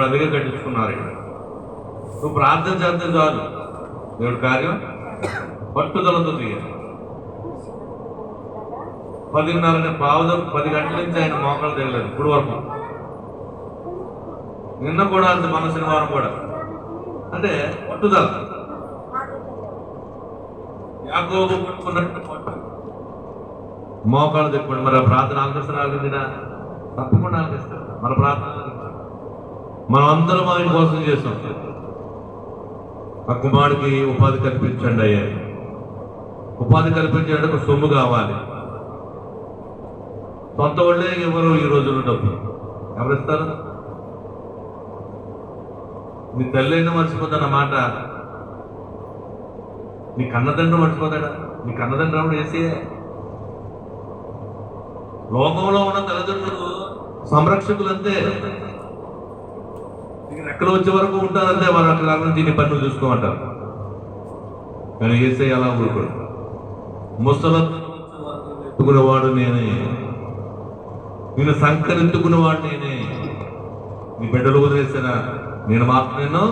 అందుకే కట్టించుకున్నారు. నువ్వు ప్రార్థన చేస్తే చాలు, దేవుడి కార్యం పట్టుదలతో చేయాలి. 10 గంటల నుంచి ఆయన మోకాలు తెగలేదు ఇప్పుడు వరకు. నిన్న కూడా అంత, మన శనివారం కూడా అంటే పట్టుదల. యాకోబు పట్టుకున్నట్టు పట్టు, మోకాలు తెప్పండి. మరి ఆ ప్రార్థన ఆలకిస్తున్నారా? తప్పకుండా ఆలకిస్తారు. మన ప్రార్థన మనం అందరం ఆయన కోసం చేస్తాం. ఆ కుమారుడికి ఉపాధి కల్పించండి అయ్యా. ఉపాధి కల్పించండి, ఒక సొమ్ము కావాలి. సొంత వాళ్ళే ఎవరు ఈ రోజుల్లో డబ్బు ఎవరిస్తారు? నీ తల్లి అయినా మర్చిపోతాను మాట, నీ కన్నతండ్రి మర్చిపోతాడా? నీ కన్నతండ్రి అప్పుడు వేసే లోకంలో ఉన్న తల్లిదండ్రులు సంరక్షకులు అంతే. ఎక్కడ వచ్చే వరకు ఉంటారంటే వాళ్ళు అక్కడ రాకుండా దీని పన్ను చూసుకోమంటారు. కానీ ఏసై అలా ఊరుకోడు. ముసలెత్తుకునేవాడు నేనే, నేను సంకరెత్తుకునేవాడు నేనే, నీ బిడ్డలు వదిలేసినా నేను మాత్రం నిన్ను.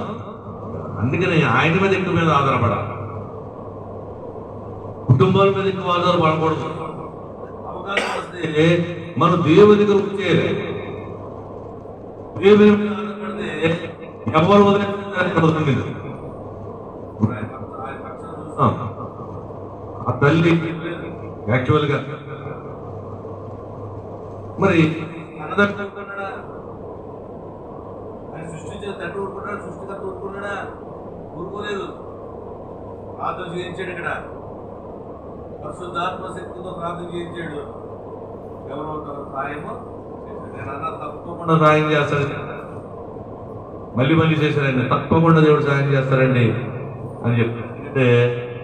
అందుకని ఆయన మీద ఎక్కువ మీద ఆధారపడాలి, కుటుంబాల మీద ఎక్కువ ఆధారపడకూడదు. అవకాశం వస్తే మనం దేవుని దగ్గర వచ్చేయాలి. దేవుని మీద ఆధారపడితే ఎవరు వదిలేదు. ఆ తల్లి యాక్చువల్గా మరి అన్నదట్టుకున్నాడా? ఆయన సృష్టించిన తండ్రి ఊరుకున్నాడు, సృష్టికర్త ఊరుకున్నాడా? ఊరుకోలేదు. ప్రార్థన చేయించాడు. ఇక్కడ పరిశుద్ధాత్మ శక్తితో ప్రార్థన చేయించాడు. ఎవరో సాయము నేను అన్న తప్పకుండా సాయం చేస్తాడు. మళ్ళీ చేశారండి, తప్పకుండా దేవుడు సాయం చేస్తారండి అని చెప్తే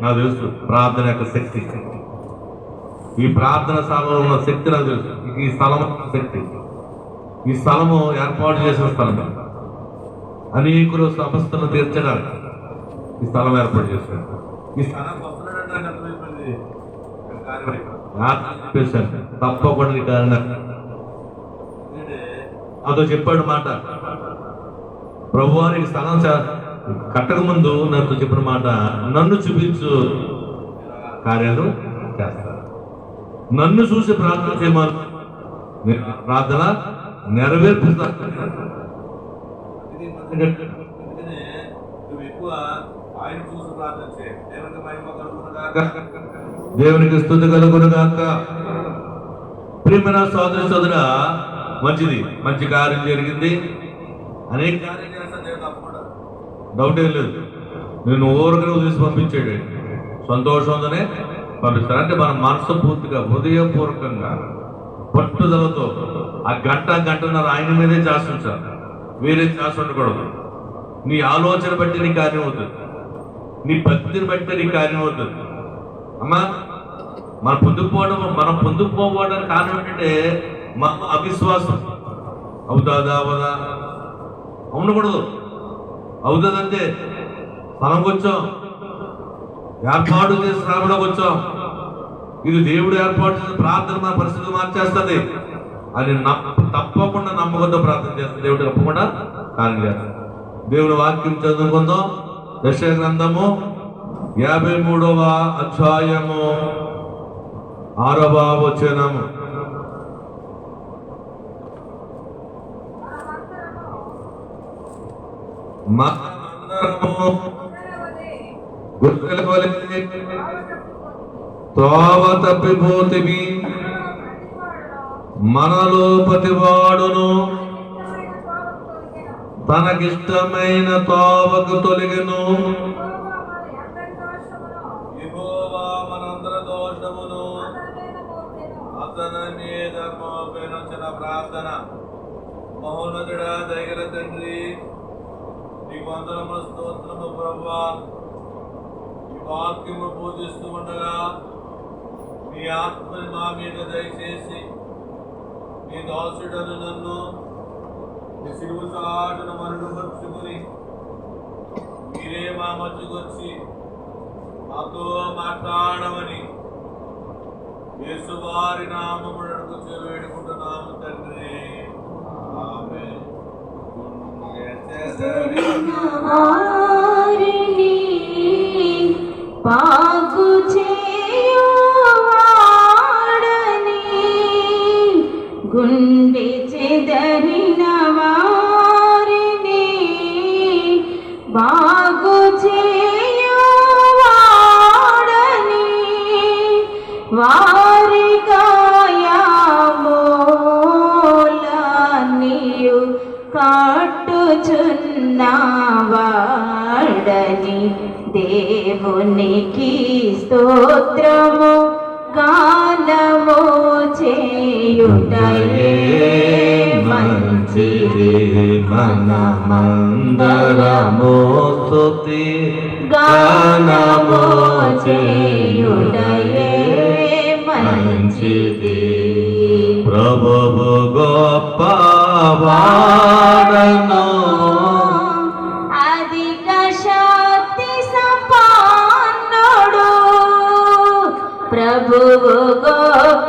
నాకు తెలుసు ప్రార్థన యొక్క శక్తి. ఈ ప్రార్థన స్థలంలో ఉన్న శక్తి నాకు తెలుసు. ఈ స్థలం శక్తి, ఈ స్థలము ఏర్పాటు చేసిన స్థలం. అనేకులు సమస్యలను తీర్చడానికి ఈ స్థలం ఏర్పాటు చేశాడు. ఈ స్థలం వస్తున్నాడంటే అర్థమైపోయింది. చెప్పేశాను తప్పకుండా కారణం అదో చెప్పాడు మాట. ప్రభువానికి స్థలం కట్టక ముందు నాతో చెప్పిన మాట, నన్ను చూపించు కార్యాలు చేస్తారు. నన్ను చూసి ప్రార్థన చేయమని, ప్రార్థన నెరవేర్పుతా. నువ్వు ఎక్కువ ఆయన చూసి ప్రార్థన చేయాలి. దేవునికి స్తుతి కలుగును గాక. ప్రియమైన సోదరి సోదరా, మంచిది, మంచి కార్యం జరిగింది. అనేక కార్యం చేస్తాను, తప్పకుండా డౌట్ ఏం లేదు. నేను ఊరికి తీసి పంపించాడు, సంతోషంతోనే పంపిస్తాను. అంటే మన మనసు పూర్తిగా హృదయపూర్వకంగా పట్టుదలతో ఆ గంటన్నర ఆయన మీదే చేస్తుంటారు. వేరే చేసి ఉండకూడదు. నీ ఆలోచన బట్టి నీ కార్యం అవుతుంది, నీ భక్తిని బట్టి నీ కార్యం అవుతుంది. అమ్మా, మనం పొందుకు పోవడానికి కారణం ఏంటంటే మన అవిశ్వాసం. అవుతుందా అవదా? ఉండకూడదు. అవుతుందంటే స్థలంకి వచ్చాం, ఏర్పాటు చేసి రావడానికి వచ్చాం. ఇది దేవుడు ఏర్పాటు చేసిన ప్రార్థన మన పరిస్థితులు మార్చేస్తుంది అని తప్పకుండా నమ్మకంతో ప్రార్థన చేస్తుంది. దేవుడు తప్పకుండా కార్యం చేస్తాడు. దేవుడి వాక్యం చదువుకుందాం. యెషయా గ్రంథము 53వ అధ్యాయము 6వ వచనము. త్రోవ తప్పిపోతివి, మనలో ప్రతివాడును తనకిష్టమైన తోవకు తొలగెను. యెహోవా మనందరి దోషమును అతని మీద మోపెను. చిన్న ప్రార్థన. మహోన్నతుడా, దయగల తండ్రి, నీకు వందనములు, స్తోత్రము ప్రభువా. ఈ వాక్యము పూజిస్తూ ఉండగా నీ ఆత్మని మా మీద దయచేసి నీ దాసుడను నన్ను నీ సిలువ చాటును మరుగుపరుచుకుని మీరే మా మధ్యకొచ్చి మాతో మాట్లాడమని యేసు వారి నామమును అడుగుచూ వేడుకుంటున్నాము తండ్రి. ఆమేన్. వారిని బాగు చేయువాడని, గుండె చెదరిన వారిని బాగు చేయువాడని, వారి గాయములన్నీయు కట్టుచున్నవాడని, దేవునికి స్తోత్రము గానము చేయుటయే మంచిది. మనమందరము స్తుతి గానము చేయుటయే మంచిది. ప్రభువు గొప్పవాడను, అధిక శక్తి సంపన్నుడు. ప్రభువు గొప్పవాడను,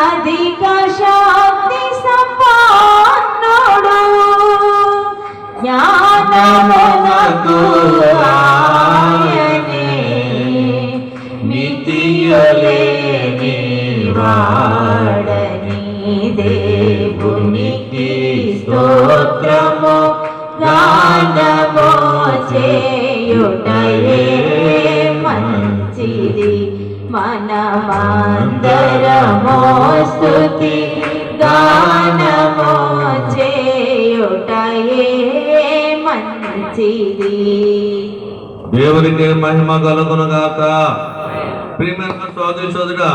అధిక శక్తి సంపన్నుడు. జ్ఞానమునకు ఆయనే మితియలేని వాడని, దేవునికి స్తోత్రము గానము చేయుటయే మంచిది. మనమందరము స్తుతి గానము చేయుటయే మంచిది. దేవునికి మహిమ కలుగును గాక. ప్రియమైన సోదరి సోదరుడా,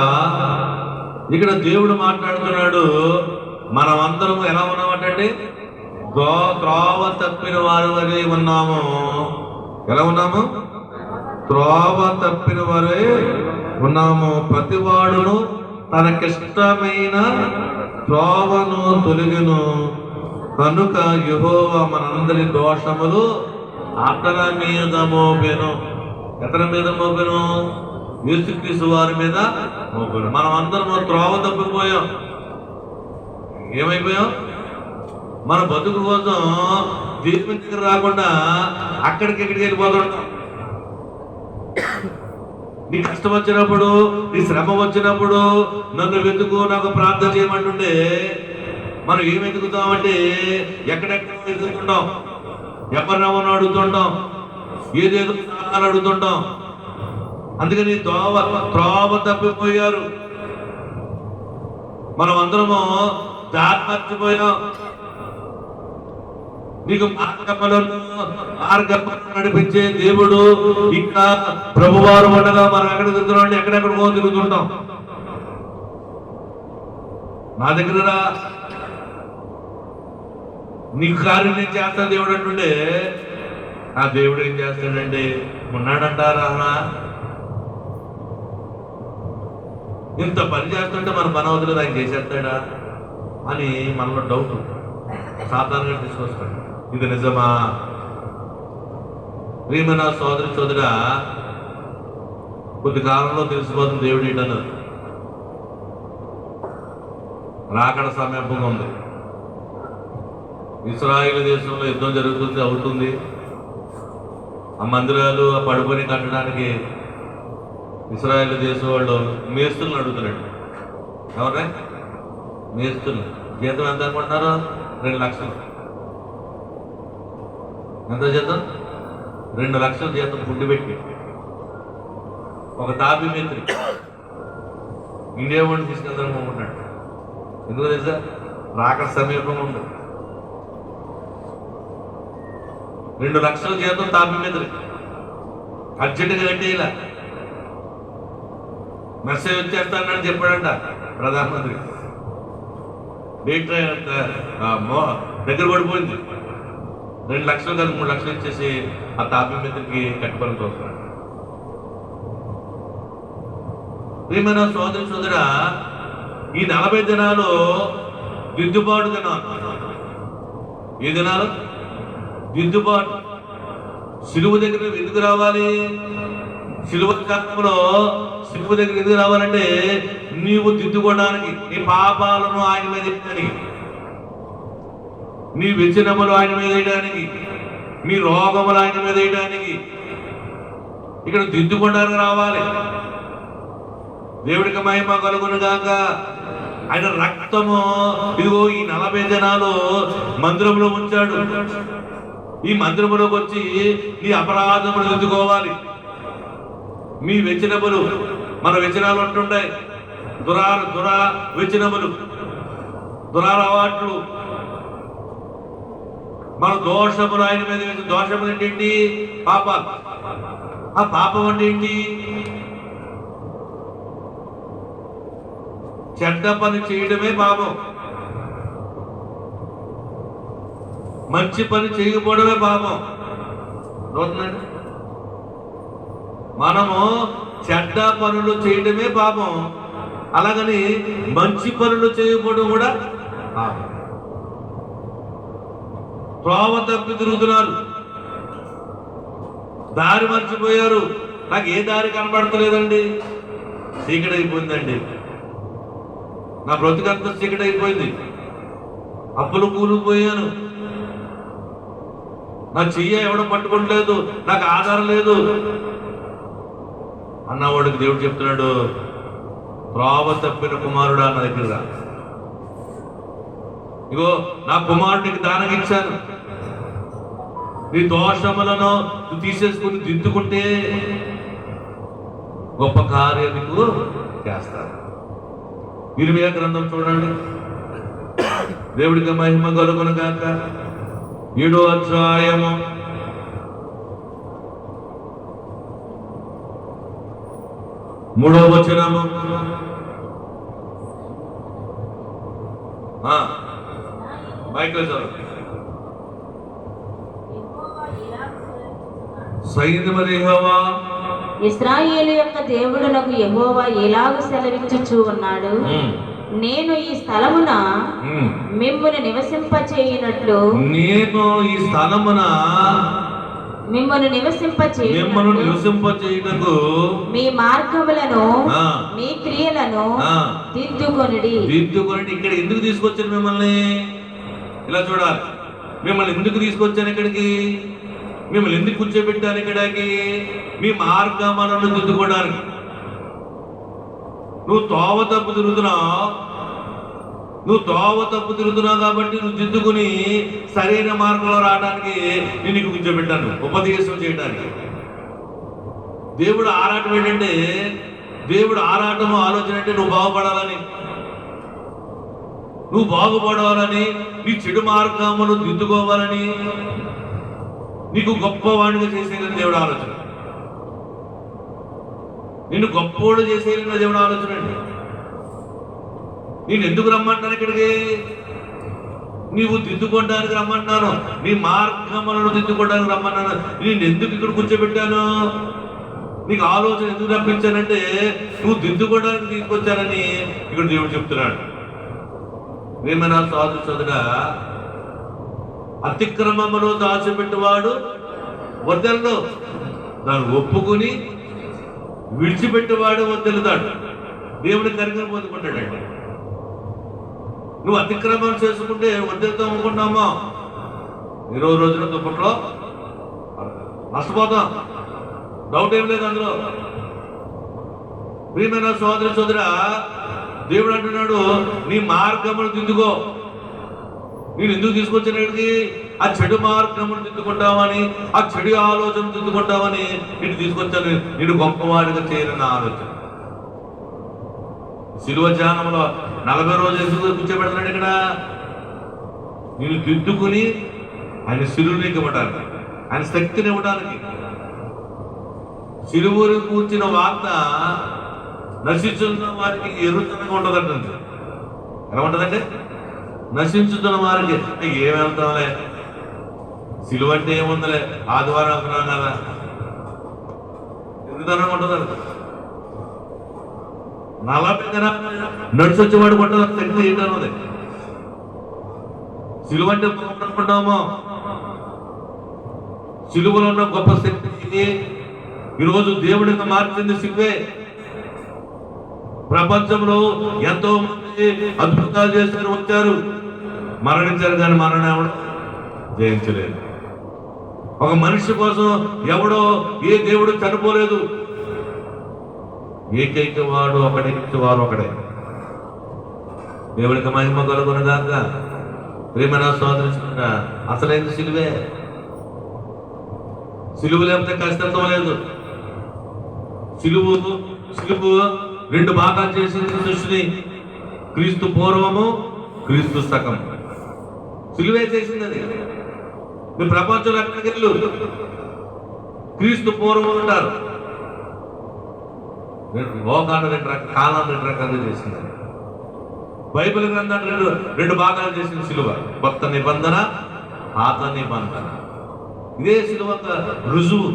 ఇక్కడ దేవుడు మాట్లాడుతున్నాడు. మనం అందరము ఎలా ఉన్నామంటే త్రోవ తప్పిన వారి వరే ఉన్నాము. ఎలా ఉన్నాము? త్రోవ తప్పిన వారే ఉన్నాము. ప్రతివాడును తనకిష్టమైన త్రోవను తొలగిను కనుక యెహోవా మనందరి దోషములు అతని మీద మోపెను. ఎతని మీద మోపెను? యేసుక్రీస్తు వారి మీద మోపెను. మనం అందరం త్రోవ తప్పిపోయాం. ఏమైపోయాం? మన బతుకు కోసం దేవుని దగ్గర రాకుండా అక్కడికి ఎక్కడికి వెళ్ళిపోతుంటాం. నీ కష్టం వచ్చినప్పుడు, నీ శ్రమ వచ్చినప్పుడు నన్ను వెతుకు, నాకు ప్రార్థన చేయమంటుండే మనం ఏం వెతుకుతామంటే ఎక్కడెక్కడ వెతుకుతుంటాం, ఎవరినెవరిని అడుగుతుంటాం, ఏదేదో అని అడుగుతుంటాం. అందుకని త్రోవ తప్పిపోయారు. మనం అందరము దారి మర్చిపోయాం. నీకు మార్గములను నడిపించే దేవుడు ఇంకా ప్రభువారు ఉండగా మనం ఎక్కడ తిరుగుతున్నాం, ఎక్కడెక్కడికో తిరుగుతుంటాం. నా దగ్గర రా, నీకు కార్యం నేను చేస్తాను దేవుడు అంటుండే, ఆ దేవుడు ఏం చేస్తాడండి? ఉన్నాడంటారా? ఇంత పని చేస్తుంటే మన పని అవుతుంది, ఆయన చేసేస్తాడా అని మనలో డౌట్ సాధారణంగా తీసుకొస్తాడు. ఇది నిజమా? ప్రియమైన సోదరి సోదరా, కొద్ది కాలంలో తెలిసిపోతుంది దేవుడు ఇటను రాకడ సమీపంగా ఉంది. ఇశ్రాయేలు దేశంలో యుద్ధం జరుగుతుంది, అవుతుంది. ఆ మందిరాలు ఆ పడిపోయి కట్టడానికి ఇశ్రాయేలు దేశం వాళ్ళు మేస్తులను అడుగుతున్నాడు. ఎవరే మేస్తులు? జీతం ఎంత అనుకుంటున్నారు? 2 లక్షలు. ఎంత జీతం? 2 లక్షల జీతం ఫుడ్ పెట్టి ఒక తాపీ మేస్త్రి ఇండియా వాడిని తీసుకెళ్తాను అనుకుంటున్నాడు. ఎందుకు తెలుసా? రాకడ సమీపంగా ఉంది. 2 లక్షల జీతం తాపీ మేస్త్రి అర్జెంటుగా కట్టేయాల. మెసేజ్ వచ్చేస్తానని చెప్పాడంట ప్రధానమంత్రి. డేట్ దగ్గర పడిపోయింది. 2 లక్షలు కాదు 3 లక్షలు ఇచ్చేసి ఆ తాపీ మిత్రుడికి కట్టుబడి చూస్తున్నాడు. ప్రియమైన సోదరి సోదరా, ఈ 40 దినాలు దిద్దుబాటు దినాలు. ఈ దినాలు దిద్దుబాటు. సిలువ దగ్గర ఎందుకు రావాలి? సిలువ కాలంలో సిలువ దగ్గర ఎందుకు రావాలంటే నీవు దిద్దుకోవడానికి, నీ పాపాలను ఆయన మీద ఎత్తడానికి. నీ వ్యసనములు ఆయన మీద వేయడానికి, నీ రోగములు ఆయన మీద వేయడానికి ఇక్కడ దిద్దుకోవడానికి రావాలి. దేవుడికి మహిమ కలుగును గాక. ఆయన రక్తము ఇదిగో ఈ 40 జనాలు మందిరంలో ఉంచాడు. ఈ మందిరంలోకి వచ్చి నీ అపరాధములు దిద్దుకోవాలి. మీ వ్యసనములు, మన వ్యసనాలు ఉంటుంటాయి, వ్యసనములు, దురాలవాట్లు, మన దోషములు ఆయన మీద వేసి. దోషములు ఏంటి? పాపాలు. ఆ పాపం అంటే ఏంటి? చెడ్డ పని చేయడమే పాపం, మంచి పని చేయకపోవడమే పాపం. చూడండి, మనము చెడ్డ పనులు చేయడమే పాపం, అలాగని మంచి పనులు చేయకపోవడం కూడా పాపం. త్రోవ తప్పి తిరుగుతున్నారు, దారి మర్చిపోయారు. నాకు ఏ దారి కనబడతలేదండి, చీకటి అయిపోయిందండి, నా బ్రతుకంతా చీకటి అయిపోయింది, అప్పులు కూలిపోయాను, నా చెయ్య ఎవడం పట్టుకోవట్లేదు, నాకు ఆధారం లేదు అన్నవాడికి దేవుడు చెప్తున్నాడు, త్రోవ తప్పిన కుమారుడా నా దగ్గర రా. ఇగో నా కుమారుడికి దానం ఇచ్చాను, నీ దోషములను నువ్వు తీసేసుకుని దిద్దుకుంటే గొప్ప కార్యం నీకు చేస్తాను. ఇర్మియా గ్రంథం చూడండి, దేవుడికి మహిమ కలుగును గాక. 7వ అధ్యాయము 3వ వచనము. మైక్లో చదువు. సైన్యముల యెహోవా, ఇశ్రాయేలు యొక్క దేవుడునకు యెహోవా ఎలాగు సెలవిచ్చుచూ ఉన్నాడు, నేను ఈ స్థలమున మిమ్మును నివసింపచేయునట్లు, నేను ఈ స్థలమున మిమ్మును నివసింపచేయుటకు మీ మార్గములను మీ క్రియలను దిద్దుకొనుడి. ఇక్కడ ఎందుకు తీసుకొచ్చాను మిమ్మల్ని? ఇలా చూడాలి, మిమ్మల్ని ఎందుకు తీసుకొచ్చాను ఇక్కడికి, మిమ్మల్ని ఎందుకు కూర్చోబెట్టాను ఇక్కడికి? మీ మార్గములను దిద్దుకోవడానికి. నువ్వు తోవ తప్పు తిరుగుతున్నావు కాబట్టి నువ్వు దిద్దుకుని సరైన మార్గంలో రావడానికి నేను నీకు కూర్చోబెట్టాను, ఉపదేశం చేయడానికి. దేవుడు ఆరాటం ఏంటంటే, దేవుడు ఆరాటము ఆలోచన అంటే నువ్వు బాగుపడాలని, నీ చెడు మార్గమును దిద్దుకోవాలని, నీకు గొప్పవాడిగా చేసేయాలని దేవుడు ఆలోచన, నిన్ను గొప్పవాడు చేసేయాలని దేవుడు ఆలోచన అండి. నేను ఎందుకు రమ్మంటాను ఇక్కడికి? నీవు దిద్దుకోవడానికి రమ్మంటున్నాను, నీ మార్గములను దిద్దుకోవడానికి రమ్మన్నాను. నేను ఎందుకు ఇక్కడ కూర్చోబెట్టాను? నీకు ఆలోచన ఎందుకు రప్పించానంటే నువ్వు దిద్దుకోవడానికి తీసుకొచ్చానని ఇక్కడ దేవుడు చెప్తున్నాడు. ఏమైనా సోదరుడా, అతిక్రమమును దాచిపెట్టువాడు వద్దలు, దాన్ని ఒప్పుకుని విడిచిపెట్టేవాడు వద్దలుతాడు. దేవుడి కరిగిన పొందుకుంటాడండి. నువ్వు అతిక్రమం చేసుకుంటే వద్దలతో అనుకుంటామో 20 రోజుల దుప్పట్లో నష్టపోతాం, డౌట్ ఏం లేదు అందులో. ప్రియమైన సోదరా, దేవుడు అంటున్నాడు, నీ మార్గమును దిద్దుకో. నేను ఎందుకు తీసుకొచ్చినడికి? ఆ చెడు మార్గమును దిద్దుకుంటామని, ఆ చెడు ఆలోచన దిద్దుకుంటామని నేను తీసుకొచ్చాను. నేను గొప్పవాడిగా చేయాలన్న ఆలోచన. శిలువ ధ్యానంలో 40 రోజులు ఎందుకు కూర్చోబెడతాడు ఇక్కడ? నేను దిద్దుకుని ఆయన శిలువుని ఇవ్వడానికి, ఆయన శక్తిని ఇవ్వడానికి. శిలువుని కూర్చిన వార్త నశించుతున్న వారికి ఎరుతనంగా ఉంటుందంటే, ఎలా ఉంటుందంటే, నశించుతున్న వారికి ఏమేళ్తాంలే, శిలువ అంటే ఏముందలే, ఆదివారం అనుకున్నాం కదా, ఎరుతనంగా ఉంటుందండి. 40 జనాలు నడిచి వచ్చేవాడు కొట్టదు శక్తి ఏంటన్నది. శిలువ అంటే అనుకుంటామో, శిలువలో ఉన్న గొప్ప శక్తి ఇది. ఈరోజు దేవుడిని మార్చింది శిలువే. ప్రపంచంలో ఎంతో మంది అద్భుతాలు చేస్తారు వచ్చారు, మరణించారు కానీ మరణం ఎవడు జయించలేదు. ఒక మనిషి కోసం ఎవడో ఏ దేవుడు చనిపోలేదు. ఏకైక వాడు ఒకడే, వారు ఒకడే. దేవుడికి మహిమ కలుగునుగాక. ప్రేమన సోదరుచుకున్న అసలైన సిలువే. సిలువ లేకపోతే కష్టత్వం లేదు. సిలువు రెండు భాగాలు చేసింది సృష్టిని. క్రీస్తు పూర్వము, క్రీస్తు సగం. సిలువే చేసింది అది. మీరు ప్రపంచంలో ఎక్కడికి వెళ్ళు, క్రీస్తు పూర్వం ఉంటారు. లోకాన్ని కాలాన్ని 2 రకాలుగా చేసింది. బైబిల్ గ్రంథాన్ని రెండు భాగాలు చేసిన సిలువ. కొత్త నిబంధన, పాత నిబంధన. ఇదే సిలువ రుజువు.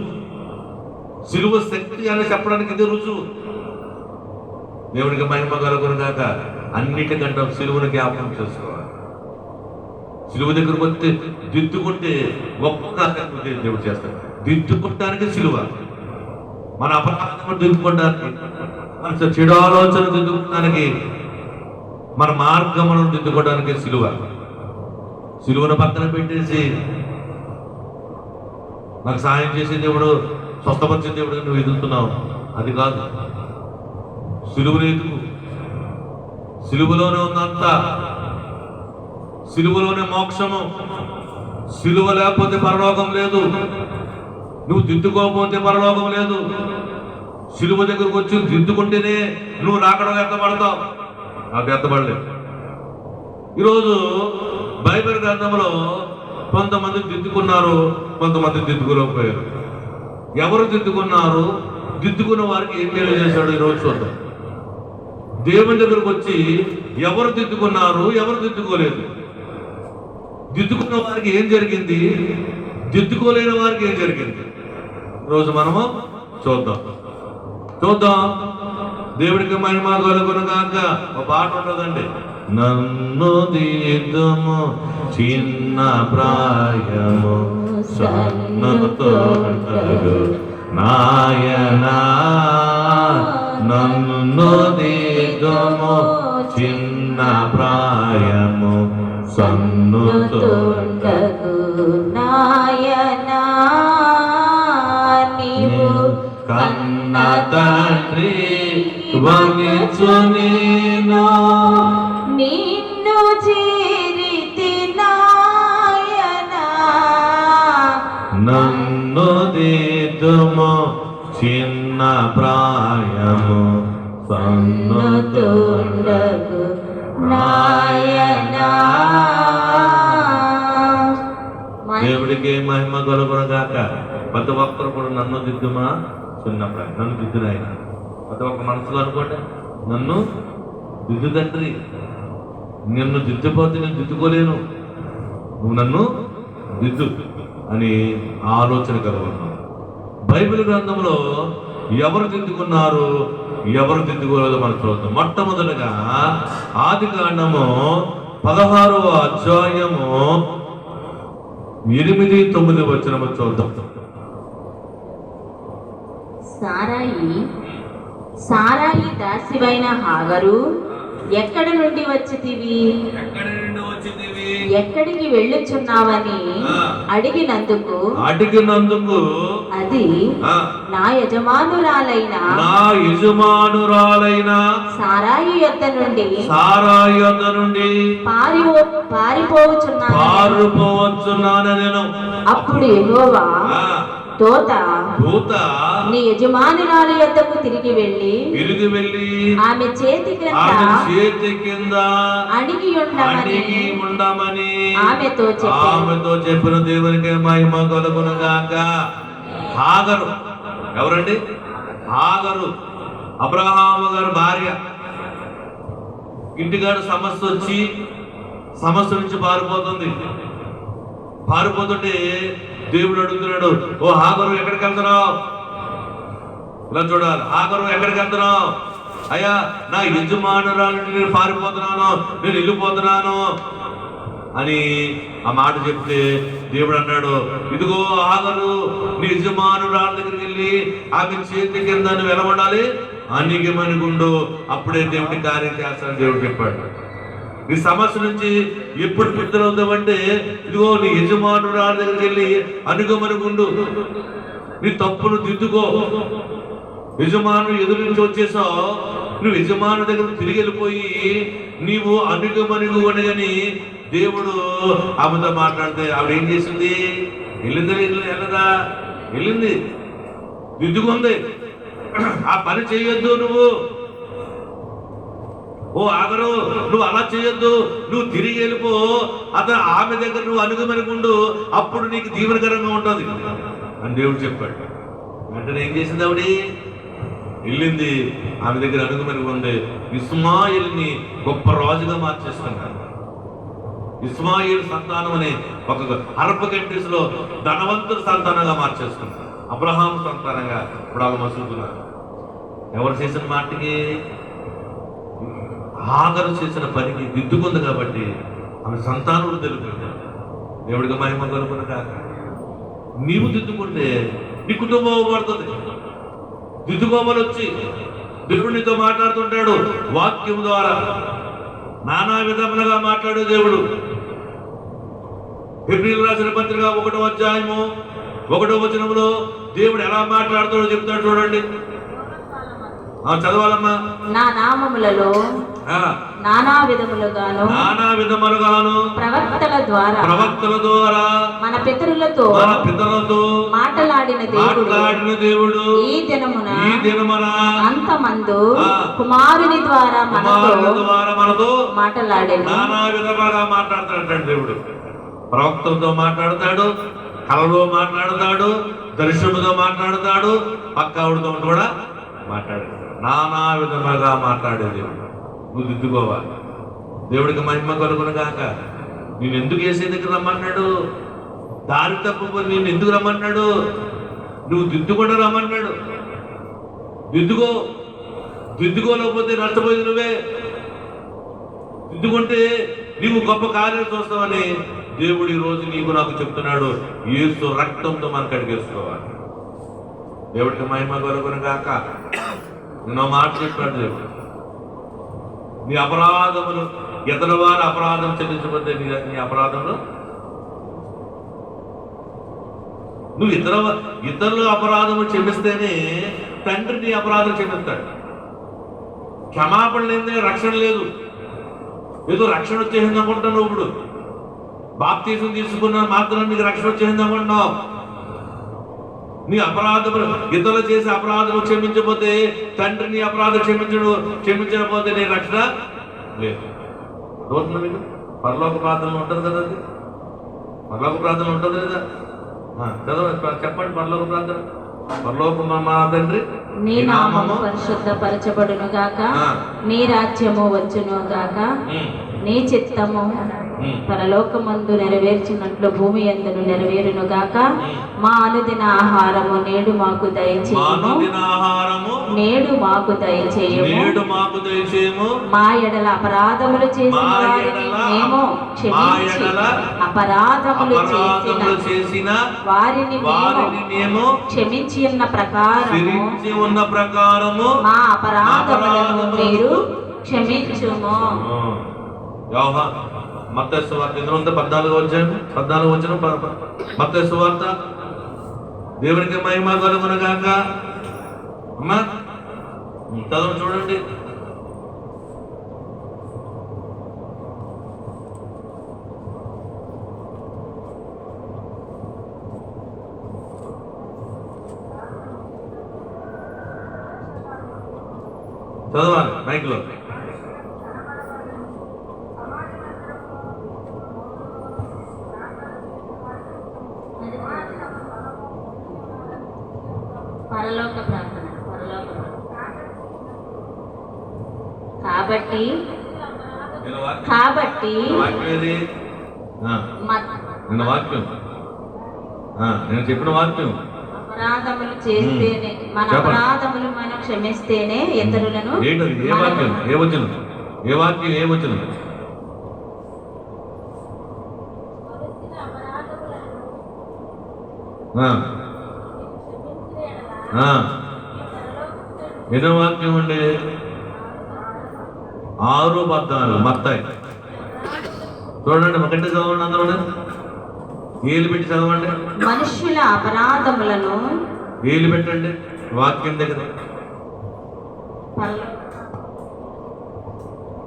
సిలువ శక్తి అని చెప్పడానికి ఇదే రుజువు. దేవుడికి మహిమ కలుగునుగాక. అన్నిటికంటే సిలువను జ్ఞాపకం చేసుకోవాలి. సిలువ దగ్గరకు వస్తే దిద్దుకుంటే గొప్ప కార్యం దేవుడు చేస్తాడు. దిద్దుకుంటానికి సిలువ. మన అపరాధం దిద్దుకోవడానికి, మన చెడు ఆలోచన దిద్దుకోవడానికి, మన మార్గములను దిద్దుకోవడానికి సిలువ. సిలువను పక్కన పెట్టేసి నాకు సాయం చేసే దేవుడు, స్వస్థపరిచే దేవుడు నువ్వు ఎదుగుతున్నావు, అది కాదు. సిలువను ఎదుగు. సిలువలోనే ఉందంతా. సిలువలోనే మోక్షము. సిలువ లేకపోతే పరలోకం లేదు. నువ్వు దిద్దుకోకపోతే పరలోకం లేదు. సిలువ దగ్గరకు వచ్చి దిద్దుకుంటేనే నువ్వు రాకడం ఎత్తబడతావు. నాకు ఎత్తబడలేదు. ఈరోజు బైబిల్ గ్రంథంలో కొంతమంది దిద్దుకున్నారు, కొంతమంది దిద్దుకోలేకపోయారు. ఎవరు దిద్దుకున్నారు? దిద్దుకున్న వారికి ఏం మేలు చేశాడు ఈరోజు చూద్దాం. దేవుని దగ్గరకు వచ్చి ఎవరు దిద్దుకున్నారు, ఎవరు దిద్దుకోలేదు, దిద్దుకున్న వారికి ఏం జరిగింది, దిద్దుకోలేని వారికి ఏం జరిగింది, ఈరోజు మనము చూద్దాం. దేవుడికి మహిమ కలుగునుగాక. ఒక పాట ఉన్నదండి, నన్ను దిద్దుము చిన్న ప్రాయము సన్నతో నాయనా, నన్ను దిద్దుము చిన్న ప్రాయము సన్నుతో నాయనా, నీవు కన్న తండ్రి వంగించు నేను, నిన్ను చేరితి నాయనా, నన్ను దిద్దుము చిన్న ప్రాయము సన్నుతో నాయనా. దేవుడికి మహిమ కలుగునుగాక. ప్రతి ఒక్కరు కూడా నన్ను దిద్దుమా చిన్న ప్రాయం, నన్ను దిద్దునాయన. ప్రతి ఒక్క మనసులో అనుకోండి, నన్ను దిద్దు తండ్రి. నిన్ను దిద్దుపోతే నేను దిద్దుకోలేను, నువ్వు నన్ను దిద్దు అని ఆలోచన కలుగుతున్నావు. బైబిల్ గ్రంథంలో ఎవరు దిద్దుకున్నారు, ఎవరు దిద్దుకోలేదో మనం చూద్దాం. మొట్టమొదటిగా ఆదికాండము 16వ అధ్యాయము 8-9 వచనము చూద్దాం. సారాయి దాసివైన హాగరు, ఎక్కడి నుండి వచ్చితివి, ఎక్కడికి వెళ్ళుచున్నావని అడిగినందుకు అది నా యజమానురాలైన సారాయి యొద్ద నుండి పారిపోవచ్చున్నాను. అప్పుడు యెహోవా దూత నీ యజమానురాలి యొద్దకు తిరిగి వెళ్ళి ఆమె చేతి కింద అణిగి ఉండమని ఆమెతో చెప్పిన. దేవునికి మహిమ కలుగునుగాక. హాగరు ఎవరండి? హాగరు అబ్రహాము గారు భార్య. ఇంటికాడ సమస్య వచ్చి సమస్య నుంచి పారిపోతుంటే దేవుడు అడుగుతున్నాడు, ఓ హాగరు ఎక్కడికి వెళ్తున్నావు? ఇలా చూడాలి. హాగరు ఎక్కడికి వెళ్తున్నావు? అయ్యా, నా యజమానురాలు నేను పారిపోతున్నాను, నేను వెళ్ళిపోతున్నాను అని ఆ మాట చెప్తే దేవుడు అన్నాడు, ఇదిగో హాగరు నీ యజమానురాల దగ్గరికి వెళ్ళి ఆమె చేతి కింద వెలబడాలి, అన్నిగమనుకుండు, అప్పుడే దేవుడి కార్యం చేస్తానని దేవుడు చెప్పాడు. ఈ సమస్య నుంచి ఎప్పుడు విడుదలవుతావంటే, ఇదిగో నీ యజమానుడు రాని దగ్గరికి వెళ్ళి అనుగమనుకుండు, నీ తప్పును దిద్దుకో. యజమానుడు ఎదురు నుంచి వచ్చేసావు, నువ్వు యజమాను దగ్గర తిరిగి వెళ్ళిపోయి నీవు అనుగమనుగు అనగాని దేవుడు ఆమెతో మాట్లాడితే ఆవిడ ఏం చేసింది? వెళ్ళదా? వెళ్ళింది, దిద్దుకుంది. ఆ పని చేయొద్దు నువ్వు, ఓ ఆగరు, నువ్వు అలా చేయొద్దు, నువ్వు తిరిగి వెళ్ళిపో, అతను ఆమె దగ్గర నువ్వు అనుగమనుకుండు, అప్పుడు నీకు దీవెనకరంగా ఉంటుంది అని దేవుడు చెప్పాడు. వెంటనే ఏం చేసింది ఆవిడ? వెళ్ళింది, ఆమె దగ్గర అనుగమనుకుంది. ఇస్మాయిల్ని గొప్ప రాజుగా మార్చేసుకున్నాడు. ఇస్మాయిల్ సంతానం అనే ఒక అరబ్ కంట్రీస్ లో ధనవంతుల సంతానంగా మార్చేసుకున్నారు. అబ్రహాం సంతానంగా ఇప్పుడు వాళ్ళు మసులుతున్నారు. ఎవరు చేసిన మాటకి? ఆగరు చేసిన పనికి దిద్దుకుంది కాబట్టి ఆమె సంతానం తెలిపింది. దేవుడికి మహిమ కలుగును కాక. నీవు దిద్దుకుంటే నీ కుటుంబం పడుతుంది. దిద్దుకోమని వచ్చి దేవుడు నీతో మాట్లాడుతుంటాడు వాక్యం ద్వారా. నానా విధములుగా మాట్లాడే దేవుడు. హెబ్రీయులకు రాసిన పత్రిక 1వ అధ్యాయము 1వ వచనంలో దేవుడు ఎలా మాట్లాడుతాడో చెప్తాడు చూడండి. చదవాలమ్మా. నా నామములలో నానా విధములుగాను ప్రవక్తల ద్వారా మన పితరులతో మాట్లాడిన దేవుడు ఈ దినమున అంతమందు కుమారుని ద్వారా మనతో మాట్లాడాడు. నానా విధములుగా మాట్లాడతాడు దేవుడు. ప్రవక్తలతో మాట్లాడతాడు, కలలో మాట్లాడతాడు, దర్శనముతో మాట్లాడతాడు, పక్కావుడితో కూడా మాట్లాడతాడు. నానా విధములుగా మాట్లాడే దేవుడు. నువ్వు దిద్దుకోవాలి. దేవుడికి మహిమ కలుగును గాక. నేను ఎందుకు వేసే దగ్గర రమ్మన్నాడు? దారి తప్పు నేను ఎందుకు రమ్మన్నాడు? నువ్వు దిద్దుకుండా రమ్మన్నాడు. దిద్దుకోలేకపోతే నష్టపోయింది నువ్వే. దిద్దుకుంటే నీవు గొప్ప కార్యం చూస్తావని దేవుడు ఈ రోజు నీకు నాకు చెప్తున్నాడు. యేసు రక్తంతో మనం కడిగేసుకోవాలి. దేవుడికి మహిమ కలుగును గాక. నేను మాట చెప్పాడు దేవుడు. నీ అపరాధములు ఇతర వారి అపరాధం చెల్లించబోతే నీ అపరాధములు నువ్వు ఇతరుల అపరాధములు క్షమిస్తేనే తండ్రి నీ అపరాధం క్షమిస్తాడు. క్షమాపణ లేదే రక్షణ లేదు. ఏదో రక్షణ వచ్చేసింది అనుకుంటున్నావు. ఇప్పుడు బాప్తీసం తీసుకున్న మాత్రం నీకు రక్షణ వచ్చేసింది అనుకుంటున్నావు. నీ అపరాధములు ఇతరులు చేసే అపరాధము క్షమించకపోతే తండ్రి నీ అపరాధం క్షమించకపోతే నీ రక్షణ లేదు. అర్థమవుతుందా మీకు? పరలోక ప్రార్థనలు ఉంటుంది కదా, అది పరలోక ప్రార్థన ఉంటుంది కదా. చెప్పండి పరలోక ప్రార్థన. పరలోకము మా తండ్రి, నీ నామము పరిశుద్ధపరచబడును గాక, నీ రాజ్యము వచ్చును గాక, నీ చిత్తము పరలోకమందు నెరవేర్చినట్లు భూమి యందును నెరవేరును గాక. మా అనుదిన ఆహారము నేడు మాకు దయచేయము. మా ఎడల అపరాధములు చేసిన వారిని మేము క్షమించి అపరాధములు చేసిన వారిని మేము క్షమించి ఉన్న ప్రకారము మా అపరాధములను మీరు క్షమించుము. మత్తయి సువార్త 14వ వచనం. మత్తయి సువార్త. దేవునికి మహిమ కలుగును గాక. అమ్మా చదువు చూడండి. చదవాలి మైక్లో. పరలోక ప్రార్థన. కాబట్టి నేను చెప్పిన వాక్యం అపరాధములు చేస్తేనే మన అపరాధములు మనం క్షమిస్తేనే ఇతరులను. ఏ వాక్యం ఎన్నో వాక్యం అండి? 6:14 మత్తయి చూడండి, ఒకటే చదవండి అందరూ. ఏలు పెట్టి చదవండి. మనుష్యుల అపరాధములను ఏలు పెట్టండి వాక్యం దగ్గర. పరలో-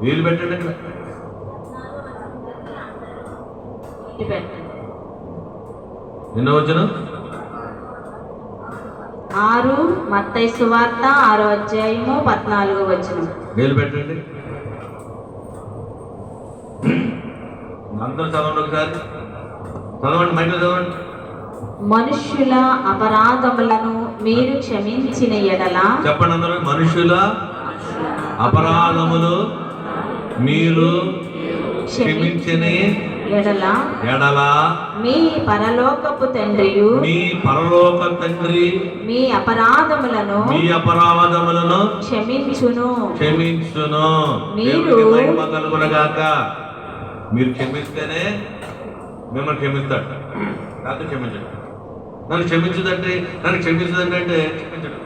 ఏలు పెట్టండి ఇక్కడ. పెట్టండి. ఎన్నో వచ్చిన 6 మత్తయి సువార్త 6వ అధ్యాయము 14వ వచనం. ఏలు పెట్టండి. అందరూ చదవండి ఒకసారి. చదవండి, మైండ్లో చదవండి. మనుష్యుల అపరాధములను మీరు క్షమించిన ఎడల చెప్పండి అందరూ. మనుషుల అపరాధములు మీరు క్షమించిన ఎడల ఎడల మీ పరలోకపు తండ్రియు మీ పరలోక తండ్రి మీ అపరాధములను మీ అపరాధములను క్షమించును. క్షమించును. మీరు- దేవునికి మహిమ కలుగునగాక. మీరు క్షమిస్తేనే మిమ్మల్ని క్షమిస్తాడు, కాదు క్షమించడు. నన్ను క్షమించదంటే అంటే క్షమించడు.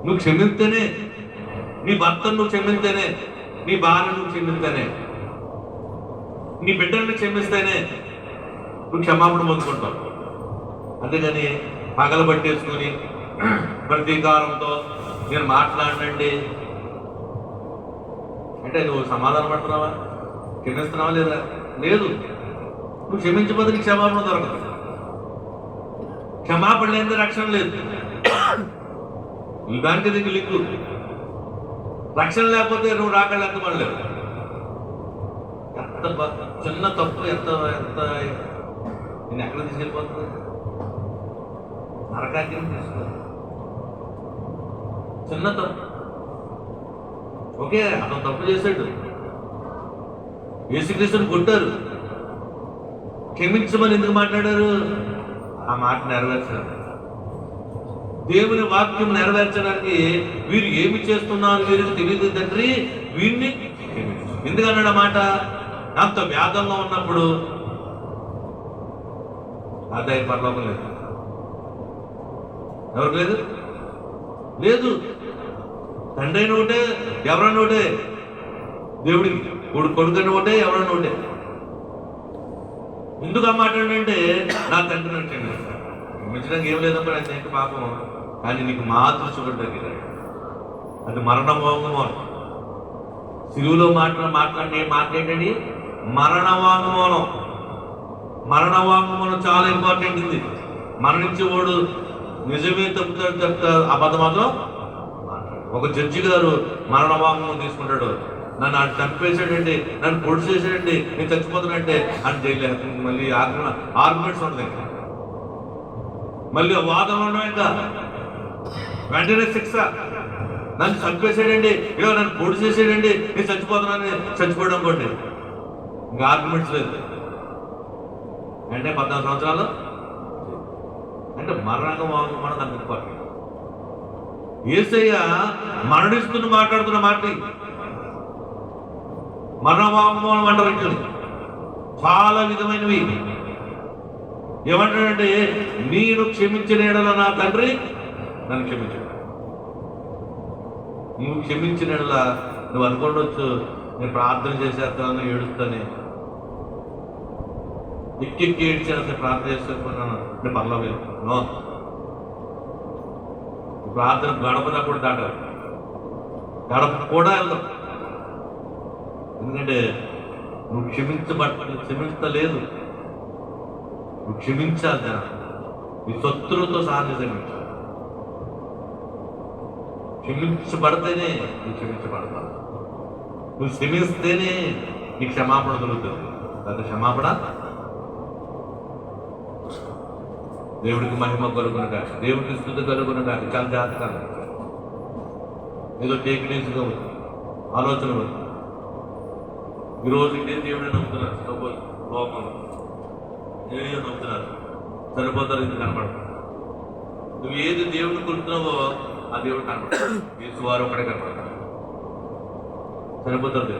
నువ్వు క్షమిస్తేనే, నీ భర్తను నువ్వు క్షమిస్తేనే, నీ భార్యను నువ్వు క్షమిస్తేనే, నీ బిడ్డలను క్షమిస్తేనే నువ్వు క్షమాపణ పొందుకుంటావు. అంతేగాని పగల పట్టేసుకొని ప్రతీకారంతో నేను మాట్లాడండి అంటే నువ్వు సమాధానం పడుతున్నావా? క్షమిస్తున్నావా లేదా? లేదు. నువ్వు క్షమించకపోతే నీకు క్షమాపణ దొరకదు. క్షమాపణ లేని రక్షణ లేదు. ఈ దానికి దీనికి లింకు. రక్షణ లేకపోతే నువ్వు రాకళ్ళు ఎంత పడలేవు. చిన్న తప్పు ఎంత ఎంత నేను ఎక్కడ తీసుకెళ్ళిపోతుంది? నరకాకి తీసుకో. చిన్న తప్పు. ఓకే, అతను తప్పు చేశాడు, యేసుక్రీస్తుని కొట్టారు, క్షమించమని ఎందుకు మాట్లాడారు? ఆ మాట నెరవేర్చారు. దేవుని వాక్యం నెరవేర్చడానికి వీరు ఏమి చేస్తున్నారు వీరికి తెలియదు తండ్రి, వీరిని ఎందుకన్నాడు ఆ మాట? అంత వ్యాధంగా ఉన్నప్పుడు ఆదాయ పరలోకం లేదు. ఎవరికి లేదు? లేదు. తండ్రి అయిన ఒకటే, ఎవరన్నా ఒకటే. దేవుడికి కొడుకని ఒకటే, ఎవరన్నా ఒకటే. ఎందుకు ఆ మాట అంటే నా తండ్రి అంటే క్షమించడానికి ఏం లేదమ్మా, నా తండ్రి పాపం, కానీ నీకు మాతృ చూడడానికి అది మరణవాంగ్మూలం. సిలువులో మాట్లాడేటండి మరణవాంగ్మూలం. మరణవాంగ్మూలం చాలా ఇంపార్టెంట్. ఇది మరణించేవాడు నిజమే తప్పుతాడు, అబద్ధం మాత్రం. ఒక జడ్జి గారు మరణవాంగ్మూలం తీసుకుంటాడు. నన్ను అటు చంపేశాడండి, నన్ను పొడి చేశాడండి, నేను చచ్చిపోతానంటే అని జైలు. మళ్ళీ ఆర్గ్యుమెంట్స్ ఉంటాయి, మళ్ళీ వాదన ఉండడం, ఇంకా వెంటనే శిక్ష. నన్ను చంపేశాడండి, ఏదో నన్ను పొడి చేసాడండి, నేను చచ్చిపోతున్నానని చచ్చిపోవడం అనుకోండి, ఇంకా ఆర్గ్యుమెంట్స్ లేదు. అంటే 14 సంవత్సరాలు అంటే మరణంగా మనకు అంత యేసయ్య మరణిస్తున్న మాట్లాడుతున్న మాట మరణవాంగ్మూలం అంటారు. చాలా విధమైనవి. ఏమంటాడంటే నేను క్షమించిన ఎడల నా తండ్రి నన్ను క్షమించాడు. నువ్వు క్షమించిన ఎడల నువ్వు అనుకోవచ్చు నేను ప్రార్థన చేసేస్తాను, ఏడుస్తాను, ఎక్కెక్కి ఏడ్చాను, ప్రార్థన చేస్తున్నాను అంటే పర్లేదు. ప్రార్థన గడపదా కూడా దాటాలి, గడప కూడా వెళ్దాం. ఎందుకంటే నువ్వు క్షమించలేదు, నువ్వు క్షమించాలి. జనం నీ శత్రువుతో సహాయం క్షమించాలి. క్షమించబడితేనే నువ్వు క్షమించబడతావు. నువ్వు క్షమిస్తేనే నీకు క్షమాపణ దొరుకుతుంది. లేదా క్షమాపణ దేవుడికి మహిమ కలుగునగా, దేవుడికి స్తుతి కలుగునగా. చాలా జాతకాలు ఏదో టేక్నీస్గా ఉంది, ఆలోచన ఉంది. ఈరోజు ఇదే దేవుడిని నమ్ముతున్నారు. సపోజ్ లోకంలో ఏదో నమ్ముతున్నారు, సరిపోతారు, ఇది కనపడదు. నువ్వు ఏది దేవుడిని కొడుతున్నావో ఆ దేవుడు కనపడతాడు. యేసువారు ఒకటే కనపడతాడు. సరిపోతారు.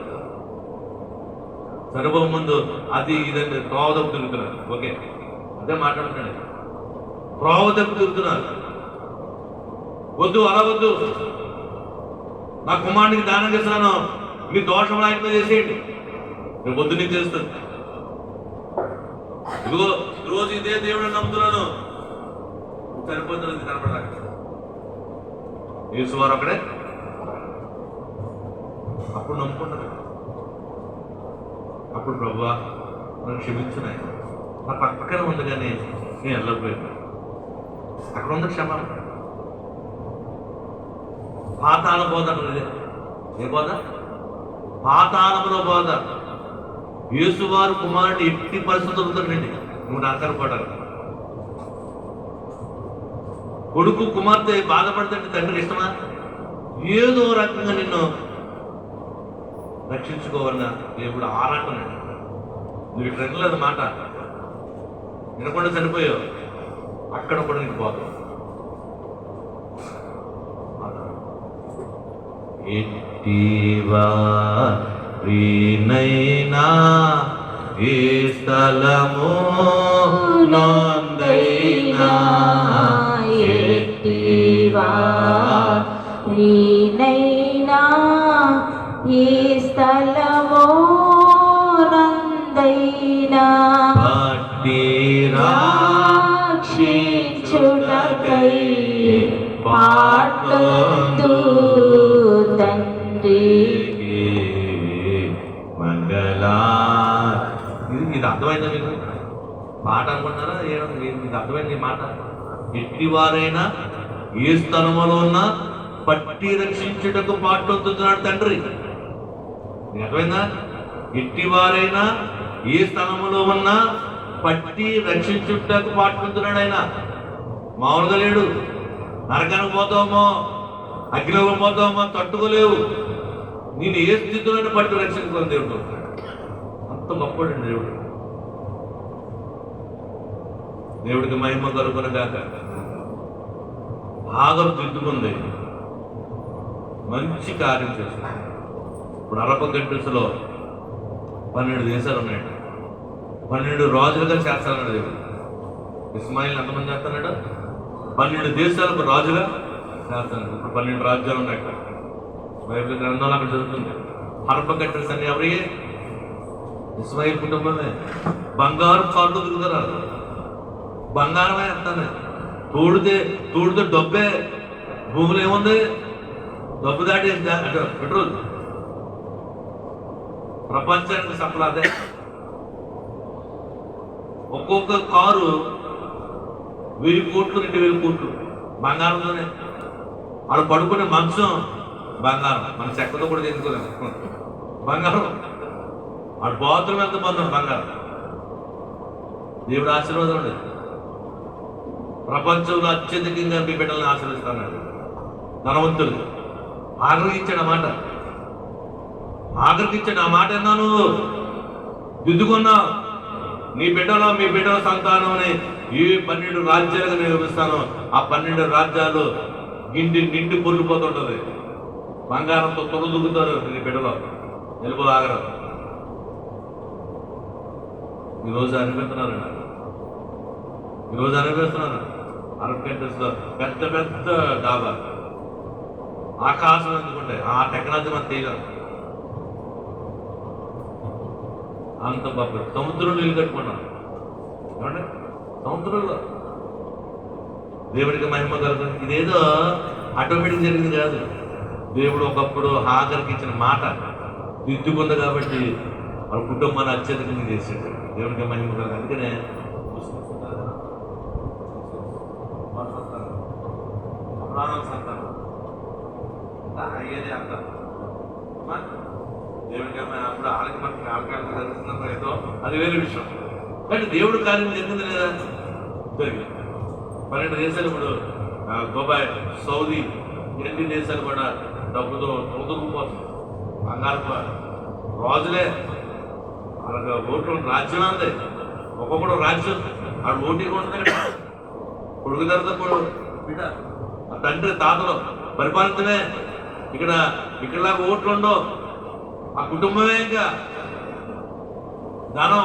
సరిపోక ముందు అది ఇదంటే త్రోవదప్పు తిరుగుతున్నారు. ఓకే, అదే మాట్లాడుతున్నాడు. త్రోవదప్పు తిరుగుతున్నారు. వద్దు, అలా వద్దు, నా కుమారుడికి దానం చేస్తున్నాను, మీ దోషం ఆయన మీద చేసేయండి. రేపు పొద్దు నీకు తెలుస్తుంది. ఇదిగో రోజు ఇదే దేవుడిని నమ్ముతున్నాను, చనిపోతున్నది కనపడలేక యేసువారు అక్కడే అప్పుడు నమ్ముకుంటారు. అప్పుడు ప్రభువా నన్ను క్షమించున్నాయి, నా పక్కన ఉంది కానీ నేను వెళ్ళకపోయాను. అక్కడ ఉంది క్షమాపణ. పాతాళ బోధ అంటే ఏ బోధ? పాతాళంలో బోధ. యేసువారు కుమారుని ఎట్టి పరిస్థితులు ఉందండి, నువ్వు నరకను పడాలి. కొడుకు కుమార్తె బాధపడితే తండ్రికి ఇష్టమా? ఏదో రకంగా నిన్ను రక్షించుకోవాలన్నా దేవుడు ఆరాటన్నాడు. నువ్వు ఇక్కడ వినలేదు మాట, వినకుండా చనిపోయావు, అక్కడ కూడా నీకు పోతావు. ఎట్టివారినైనా ఏ స్థలము నొందైనా, ఎట్టివారినైనా ఏ స్థలమో నందైనా పట్టి రక్షించుటకై పాటొద్దు తండ్రి మంగళా. ఇది అర్థమైందా మీకు? మాట అనుకుంటారా? ఇది అర్థమైంది ఈ మాట. ఎట్టివారైనా ఏ స్థలములో ఉన్నా పట్టి రక్షించుటకు పాటొద్దుతున్నాడు తండ్రి. అర్థమైందా? ఎట్టివారైనా ఏ స్థలములో ఉన్నా పట్టి రక్షించుటకు పాటుకుంటున్నాడు ఆయన. మామూలుగా లేడు. నరకానికి పోతామో అగ్నిలోకి పోతామో తట్టుకోలేవు. నేను ఏ స్థితిలోనే పట్టి రక్షించుకొని దేవుడు అంత గొప్పడండి దేవుడు. దేవుడికి మహిమ కలుగునగాక. ఆగరు దిద్దుకుంది, మంచి కార్యం చేస్తుంది. ఇప్పుడు అరబ్ కంట్రీస్లో 12 దేశాలు ఉన్నాయి. 12 రాజులుగా చేస్తానన్నాడు దేవుడు. ఇస్మాయిల్ ఎంతమంది చేస్తున్నాడు? 12 దేశాలకు రాజుగా చేస్తున్నాడు. ఇప్పుడు 12 రాజ్యాలు ఉన్నాయి. బైబిల్ గ్రంథాలు అక్కడ జరుగుతుంది. అరబ్ కంట్రీస్ అన్ని ఎవరి? ఇస్మాయిల్ కుటుంబమే. బంగారు కార్డు తిరుగుతారు, బంగారమే వేస్తాను. తోడితే డబ్బే. భూములు ఏముంది? డబ్బు దాటి పెట్రోల్. ప్రపంచానికి సప్లై అదే. ఒక్కొక్క కారు 1000 కోట్లు 2000 కోట్లు బంగారంలోనే. వాళ్ళు పడుకునే మంచం బంగారం. మన చెక్కతో కూడా చేసుకోలేము బంగారం. వాడు బాత్రూమ్ ఎంత బంధం బంగారం. దేవుడు ఆశీర్వాదం ఉండేది. ప్రపంచంలో అత్యధికంగా మీ బిడ్డల్ని ఆశీర్వదిస్తున్నాడు. ధనవంతుడు ఆగ్రహించాడు. ఆ మాట ఆగ్రహించాడు. ఆ మాట అన్నాను, దిద్దుకున్నావు. మీ బిడ్డల సంతానం ఏ 12 రాజ్యాలుగా నేను వివరిస్తాను. ఆ 12 రాజ్యాలు నిండి పొర్లిపోతుంటది. బంగారంతో తొలదుగుతారు నీ బిడ్డలో, నిలుపులు ఆగరు. ఈరోజు అనిపిస్తున్నారు అరబ్ కంట్రీస్లో పెద్ద పెద్ద డాబా, ఆకాశం ఎందుకుంటాయి. ఆ టెక్నాలజీ మనం తీయగలం. అంత గొప్ప సముద్రంలో ఇల్లు కట్టుకున్నాం. ఏమంటే సముద్రంలో దేవుడికి మహిమ కలుగుతుంది. ఇదేదో ఆటోమేటిక్ జరిగింది కాదు. దేవుడు ఒకప్పుడు హాగర్కి ఇచ్చిన మాట దిద్దుకుంది కాబట్టి వాళ్ళ కుటుంబాన్ని అత్యధికంగా చేసాడు. దేవుడికి మహిమ కలుగు. అందుకనే సంతానం అయ్యేది అంటారు. దేవుడికి అప్పుడు ఆలకి మనకి ఆలకాలు జరుగుతున్నప్పుడు ఏదో అది వేరే విషయం. కానీ దేవుడు కార్యం జరిగింది లేదా? జరిగింది. 12 దేశాలు ఇప్పుడు దుబాయ్, సౌదీ, 8 దేశాలు కూడా డబ్బుతో తొలదుకుపోతుంది. బంగారు రాజులే వాళ్ళకి ఓట్లు రాజ్యం అంతే. ఒక్కొక్కడు రాజ్యం ఆడు ఓటింగ్ ఉంటుంది. కొడుకు తర్వాత కూడా బిడ్డ ఆ తండ్రి తాతలు పరిపాలితమే. ఇక్కడలాగా ఓట్లు ఉండవు. ఆ కుటుంబమే ఇంకా దానం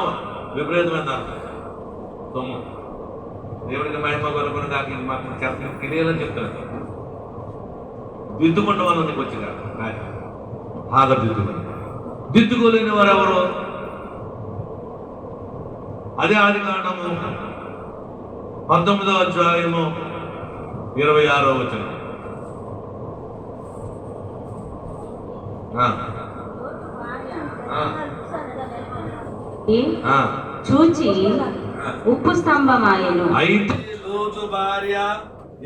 విపరీతమైన దానం సొమ్ము. దేవుడికి మహిమ కొనుక్కుని దానికి మాకు తెలియాలని చెప్తాను. దిద్దుకున్న వాళ్ళు నీకు వచ్చిన ఆగ దిద్దుకోలేని వారు ఎవరు? అదే ఆదికాండము 19వ అధ్యాయము 26వ వచనం. చూచి ఉప్పు స్తంభమాయను. అయితే లోతు భార్య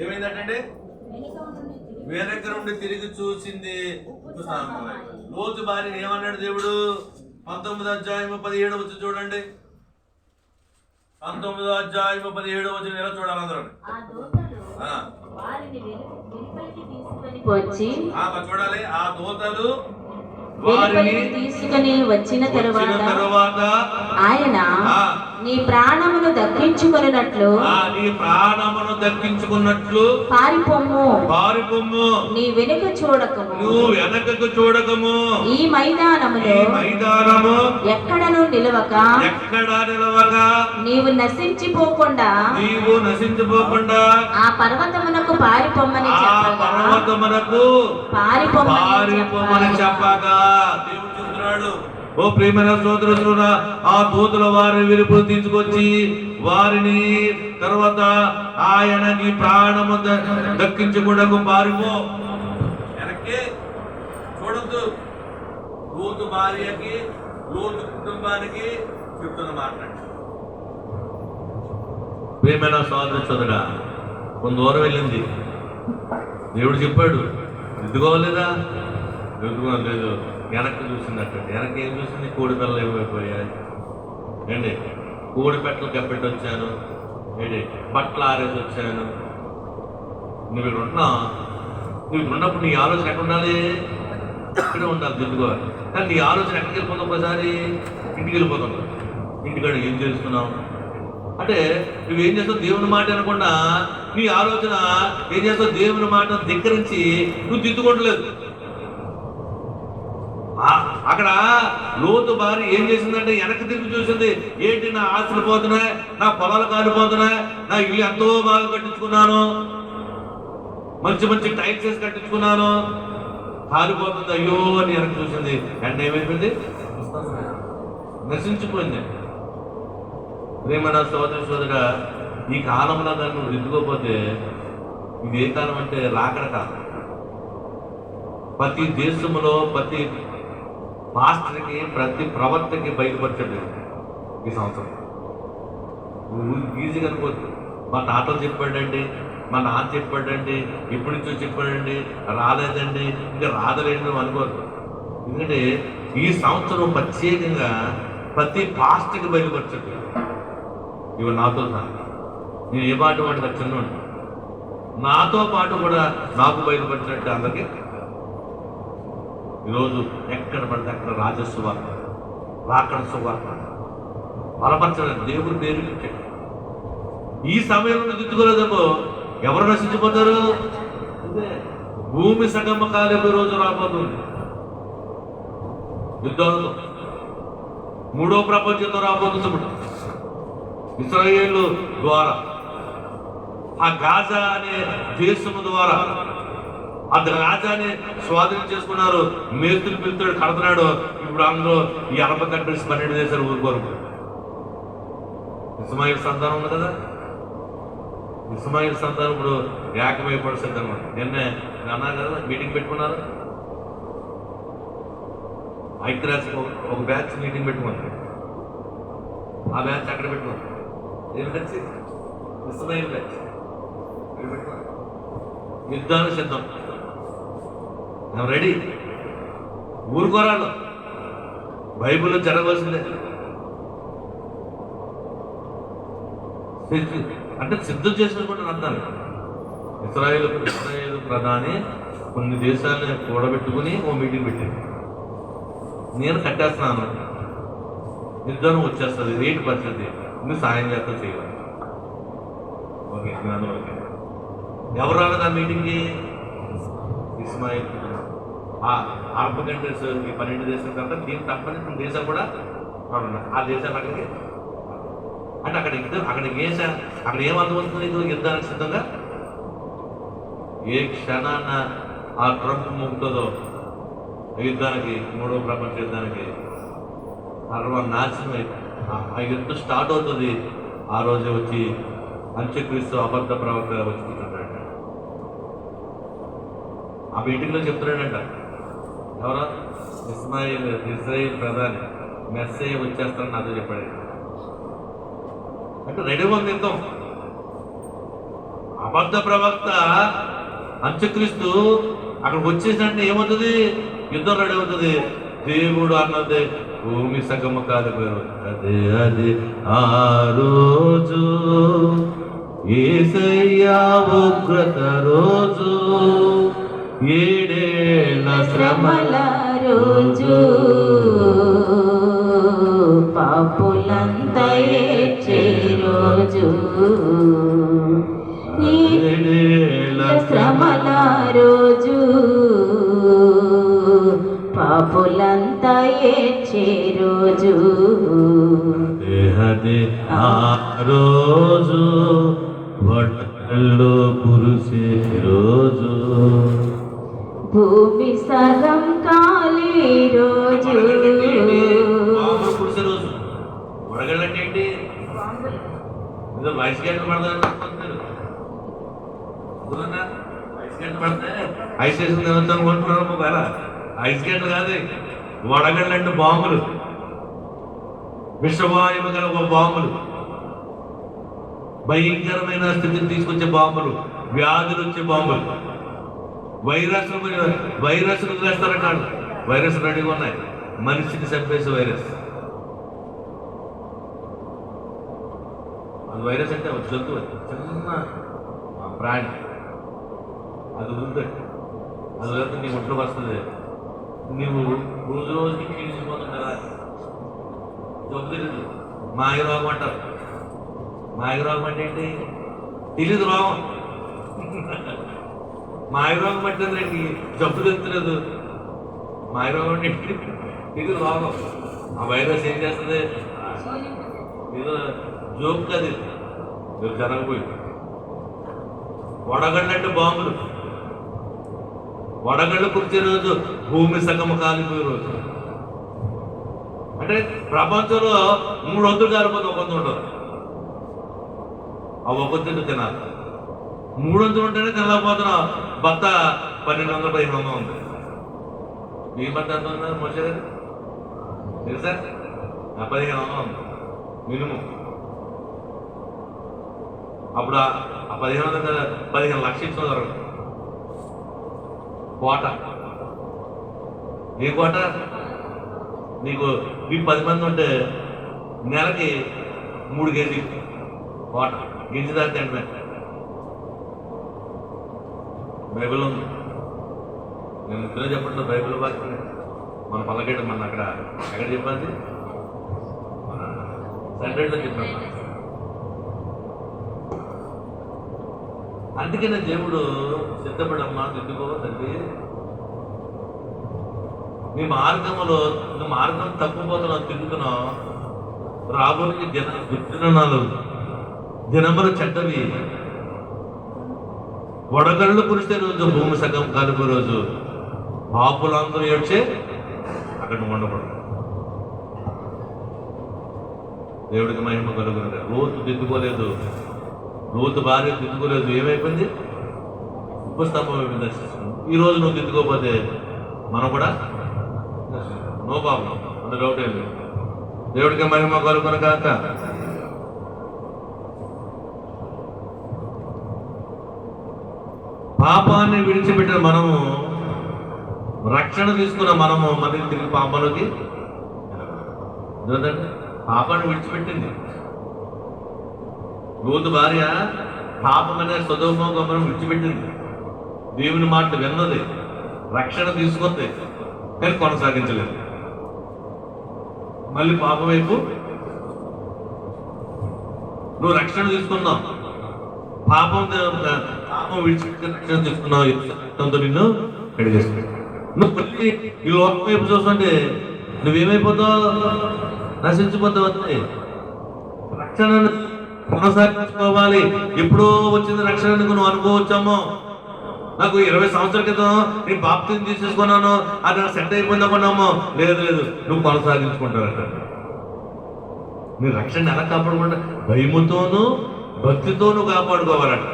ఏమైందంటే వెనక నుండి తిరిగి చూసింది ఉప్పు స్తంభమాయను. లోతు భార్య ఏమన్నాడు దేవుడు? 19వ అధ్యాయము 17వ వచనం చూడండి. 19వ అధ్యాయము 17వ వచనం ఎలా చూడాలి అందరూ? వచ్చి చూడాలి. ఆ దూతలు తీసుకుని వచ్చిన తరువాత ఆయన నీ ప్రాణమును దక్కించుకున్నట్లు పారిపొమ్ము, నీ వెనుక చూడకము, నువ్వు వెనకకు చూడకము, ఈ మైదానము ఎక్కడను నిలవక నీవు నశించిపోకుండా ఆ పర్వతమునకు పారిపొమ్మని చెప్పగా దేవుడు చెప్తున్నాడు, ఓ ప్రియమైన సోదరులారా, ఆ దూతల వారిని విరుపులు తీసుకొచ్చి వారిని తర్వాత ఆయన నీ ప్రాణము దక్కించకుండా పారిపో. వెనక్కి చూడద్దు. లోతు భార్యకి, లోతు కుటుంబానికి చెప్తున్న మాట్లాడి. ప్రియమైన సోదరుడా, కొంత దూరం వెళ్ళింది. దేవుడు చెప్పాడు, ఎదుగోలేదా? ఎదుగోలేదు. వెనక్కి చూసిందట. వెనక్కి ఏం చూసింది? కోడి పిల్లలు ఏమైపోయాయి ఏంటి? కోడి పెట్టలు కప్పెట్టి వచ్చాను ఏంటి? బట్టలు ఆరేసి వచ్చాను. నువ్వు ఇక్కడ ఉంటున్నావు. నువ్వు ఇక్కడ ఉన్నప్పుడు నీ ఆలోచన ఎక్కడ ఉండాలి? ఇక్కడే ఉండాలి, దిద్దుకోవాలి. కానీ నీ ఆలోచన ఎక్కడికి వెళ్ళిపోతావు? ఒకసారి ఇంటికి వెళ్ళిపోతావు. ఇంటికాడ ఏం చేస్తున్నావు అంటే నువ్వేం చేస్తావు? దేవుని మాట అనకుండా నీ ఆలోచన ఏం చేస్తావు? దేవుని మాట ధిక్కరించి నువ్వు దిద్దుకోవట్లేదు. అక్కడ లోతు భార్య ఏం చేసిందంటే వెనక్కి తిరిగి చూసింది. ఏంటి, నా ఆస్తులు పోతున్నాయి, నా పొలాలు కాలిపోతున్నాయి, నా ఇల్లు ఎంతో బాగా కట్టించుకున్నాను, మంచి మంచి టైల్స్ వేసి కట్టించుకున్నాను, కాలిపోతుంది, అయ్యో అని వెనక్కి చూసింది. వెంటనే ఏమైపోయింది? నశించిపోయింది. ప్రేమ సోదరుగా, ఈ కాలంలో కానీ నువ్వు దిద్దుకోకపోతే ఇది ఏ కాలం అంటే రాకడ కాలం. ప్రతి దేశంలో ప్రతి పాస్టర్కి, ప్రతి ప్రవర్తకి బయటపరచండి ఈ సంవత్సరం. నువ్వు ఈజీగా అనుకోవచ్చు, మా తాతలు చెప్పాడండి, మా నాన్న చెప్పాడండి, ఎప్పటి నుంచో చెప్పాడండి, రాలేదండి, ఇంకా రాదలేండి నువ్వు అనుకోరు. ఎందుకంటే ఈ సంవత్సరం ప్రత్యేకంగా ప్రతి పాస్టర్కి బయటపరచండి. ఇవి నాతో నేను ఏ పాటు వాటి వచ్చిన నాతో పాటు కూడా నాకు బయటపరిచినట్టు అందరికీ ఈరోజు ఎక్కడ పడితే అక్కడ రాజస్వార్త, రాకడ సువార్త బలపరచడానికి దేవుడు పేరు పెట్టాడు. ఈ సమయంలో దిద్దుకోలేదేమో ఎవరు నశించిపోతారు? భూమి సగమ్మ కాలేపు రోజు రాబోతుంది. యుద్ధాలతో మూడో ప్రపంచ యుద్ధం రాబోతుంది. ఇశ్రాయేలు ద్వారా, ఆ గాజా అనే దేశము ద్వారా ఆ రాజాని స్వాధీనం చేసుకున్నారు. మేస్తులు పిలుతాడు, కడుతున్నాడు. ఇప్పుడు అందులో ఈ అరబ్ కంట్రీస్ 12 దేశాలు ఊరుకోరు. ఇస్మాయిల్ సంతానం ఉంది కదా, ఇస్మాయిల్ సంతానం ఇప్పుడు ఏకమైపడిస్తుంది అనమాట. నిన్నే అన్నారు కదా, మీటింగ్ పెట్టుకున్నారు. ఐక్యరాజ్యం ఒక బ్యాచ్ మీటింగ్ పెట్టుకున్నారు. ఆ బ్యాచ్ అక్కడ పెట్టుకున్నారు. ఏం బ్యాచ్? ఇస్మాయిల్ బ్యాచ్ పెట్టుకున్నారు. యుద్ధానికి సిద్ధం, రెడీ. ఊరుకోరాళ్ళు, బైబిల్లో జరగవలసిందే. అంటే సిద్ధం చేసుకుంటే అర్థాలు. ఇస్రాయేల్ ప్రధాని కొన్ని దేశాలను కూడబెట్టుకుని ఓ మీటింగ్ పెట్టింది. నేను కట్టేస్తున్నాను, యుద్ధం వచ్చేస్తుంది, రేటు పరిస్థితి, నువ్వు సాయం చేస్తా చేయాలి. Okay, okay. ఎవరు రాలేదు ఆ మీటింగ్కి? ఇస్మాయిల్. ఆ అరబ్ కంట్రీస్ ఈ 12 దేశాల తర్వాత దీనికి తప్పని కొన్ని దేశాలు కూడా ఆ దేశాలు అక్కడికి అంటే అక్కడ యుద్ధం, అక్కడ ఏమర్థమవుతుంది? యుద్ధానికి సిద్ధంగా ఏ క్షణాన ఆ ట్రంప్ ముగ్గుతుందో యుద్ధానికి, మూడవ ప్రపంచ యుద్ధానికి సర్వనాశనం అయిపోయింది. ఆ యుద్ధం స్టార్ట్ అవుతుంది. ఆ రోజు వచ్చి అంత్యక్రీస్తు అబద్ధ ప్రవక్త వచ్చి కూర్చుంటాడంట. ఆ మీటింగ్లో చెప్తున్నాడంట, ఎవరో ఇజ్రాయిల్ ప్రధాని మెస్సయ్య వచ్చేస్తారని నాతో చెప్పాడు. అంటే రెడీగా ఉంది యుద్ధం. అబద్ధ ప్రవక్త అంత్యక్రీస్తు అక్కడికి వచ్చేసినట్టు ఏమవుతుంది? యుద్ధం రెడీ అవుతుంది. దేవుడు అన్నది భూమి సగము కాదు, అదే అది ఆ రోజు యేసయ్యా ఉగ్రత రోజు, 7 ఏళ్ల శ్రమల రోజు, పాపులంతా ఏడ్చే రోజు, 7 ఏళ్ల శ్రమల రోజు, పాపులంతా ఏడ్చే రోజు, అదే ఆ రోజు వడగళ్ళు కురిసే రోజు, భూమి సగం ఖాళీ రోజు. బాంబులు కురిసే రోజు. వడగళ్ళు అంటే ఏంటి? ఏదో వయసు గంటలు పడతారు. వయసు గంటలు పడితే ఐస్ స్టేషన్ తినొచ్చు అనుకుంటున్నారు. ఒకవేళ ఐస్ గంటలు కాదు, వడగళ్ళు అంటే బాంబులు, విషవాయువు గల ఒక బాంబులు, భయంకరమైన స్థితిని తీసుకొచ్చే బాంబులు, వ్యాధులు వచ్చే బాంబులు, వైరస్లు వేస్తారంటాడు. వైరస్ రెడీగా ఉన్నాయి, మనిషిని చంపేసే వైరస్. అది వైరస్ అంటే ఒక జంతువు, చిన్న ప్రాణి, అది ఉంది. అది లేకపోతే నీ ఒంట్లోకి వస్తుంది. నీవు రోజు రోజుకి క్షీణించిపోతుంది కదా. జబ్బు తెలియదు, మాయ రోగం అంటారు. మాయ రోగం అంటే ఏంటి? తెలీదు రోగం. మాయ రోగం అంటే ఏంటి? జబ్బు తెలుస్తలేదు. మాయ రోగం అంటే ఏంటి? తెలీదు రోగం. ఆ వైరస్ ఏం చేస్తుంది? ఏదో జోక్ కాదు, జరగబోయి. వడగళ్ళు అంటే బాంబులు, వడగళ్ళు కురిచే రోజు, భూమి సగం కాలిపోయే రోజు. అంటే ప్రపంచంలో 3 వంతులు జారిపోతే ఒక వంతు ఉండదు. ఆ ఒక వంతు తినాలి. 3 వంతులు ఉంటేనే తినలేకపోతున్నాం. భర్త 1200, 1500 ఉంది. మీ భర్త ఎంత ఉంది మోసే గారు? తెలుసా? 1500 ఉంది మినిమం. అప్పుడు ఆ 1500 కదా, 15 లక్షలు ఇచ్చిన దొరకదు. కోట, ఏ కోట? నీకు 10 మంది ఉంటే నెలకి 3 కేజీ కోట, గింజ దాటి అంటే బైబిల్ ఉంది. నేను ఇద్దరే చెప్పట్లేదు, బైబిల్ వాక్యం మన పల్లకెట్టు మన అక్కడ ఎక్కడ చెప్పాలి, మన సెంట్రల్లో చెప్పాను. అందుకనే దేవుడు సిద్ధపడమ్మా, ఎందుకో తండ్రి నీ మార్గంలో, నువ్వు మార్గం తప్పిపోతున్నావు, తిరుగుతున్నావు. రాబోయే దినాలు దినములు చెడ్డవి. వడగళ్ళు కురిసే రోజు, భూమి సగం కాలిపోయే రోజు, పాపులందరూ ఏడ్చే అక్కడ ఉండకూడదు. దేవుడికి మహిమ కలుగుతుంది. లోతు దిద్దుకోలేదు, లోతు భార్య దిద్దుకోలేదు. ఏమైపోయింది? ఉపస్తంభం అయిపోయింది. ఈ రోజు నువ్వు దిద్దుకోకపోతే మనం కూడా నో ప్రాబ్లం, అంత డౌట్ ఏం లేదు. దేవుడికి మహిమ కలుగును కాక. పాపాన్ని విడిచిపెట్టిన మనము, రక్షణ తీసుకున్న మనము మళ్ళీ తిరిగి పాపంలోకి ఎందుకంటే పాపాన్ని విడిచిపెట్టింది. లోతు భార్య పాపం అనే సొదొమ గొమొర్రా విడిచిపెట్టింది. దేవుని మాట విన్నది, రక్షణ తీసుకుంది, కానీ కొనసాగించలేదు. మళ్ళీ పాపం వైపు నువ్వు రక్షణ తీసుకున్నావు, పాపం విడిచిపెట్టి రక్షణ తీసుకున్నావు, నిన్ను కడిగేస్తుంది. నువ్వు మళ్ళీ ఈ లోకం వైపు చూస్తుంటే నువ్వేమైపోతావు? నశించిపోతావు. అంతే. రక్షణను కొనసాగించుకోవాలి. ఎప్పుడో వచ్చింది రక్షణకు నువ్వు అనుకోవచ్చామో. నాకు 20 సంవత్సరాల క్రితం నేను బాప్తిజం తీసేసుకున్నాను, అది నాకు సెట్ అయిపోయింది అనుకున్నామో. లేదు లేదు, నువ్వు కొనసాగించుకుంటారట. నీ రక్షణ ఎలా కాపాడుకుంటా? భయముతోనూ భక్తితోనూ కాపాడుకోవాలంట.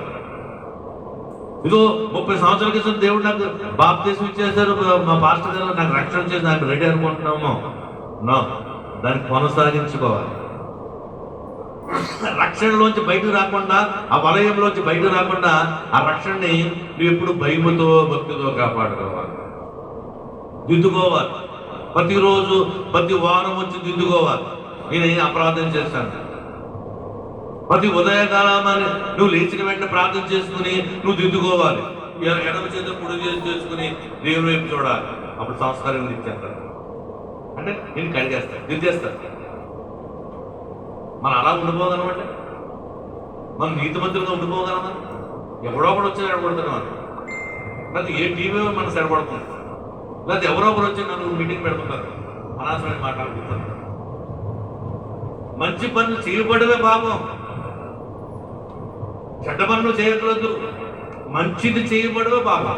ఇదో 30 సంవత్సరాల క్రితం దేవుడు నాకు బాప్తీసం ఇచ్చేసారు, మా పాస్టర్ గారు నాకు రక్షణ చేసి నాకు రెడీ అనుకుంటున్నాము. నో, దాన్ని కొనసాగించుకోవాలి. రక్షణలోంచి బయటకు రాకుండా, ఆ వలయంలోంచి బయటకు రాకుండా ఆ రక్షణని నువ్వు ఎప్పుడు భయముతో భక్తితో కాపాడుకోవాలి, దిద్దుకోవాలి. ప్రతిరోజు ప్రతి వారం వచ్చి దిద్దుకోవాలి. నేను అపరాధం చేస్తాను. ప్రతి ఉదయకాలమని నువ్వు లేచిన వెంటనే ప్రార్థన చేసుకుని నువ్వు దిద్దుకోవాలి. ఎడమ చేత కుడి చేసుకుని దేవుని వైపు చూడాలి. అప్పుడు సంస్కారం ఇచ్చేస్తాను, అంటే నేను కడిగేస్తాను, దిద్దేస్తాను. మనం అలా ఉండిపోగలమంటే, మనం నీతిమంతులుగా ఉండిపోగలమా? ఎవడో ఒకడు వచ్చి ఎడబడుతున్నాం, లేకపోతే ఏ టీవీ మనం సరిపడుతుంది, లేకపోతే ఎవరో ఒకరు వచ్చి నన్ను మీటింగ్ పెడుతున్నారు, అనవసరమైన మాట్లాడుకుంటారు. మంచి పనులు చేయబడవే పాపం, చెడ్డ పనులు చేయకూడదు, మంచిది చేయబడవే పాపం.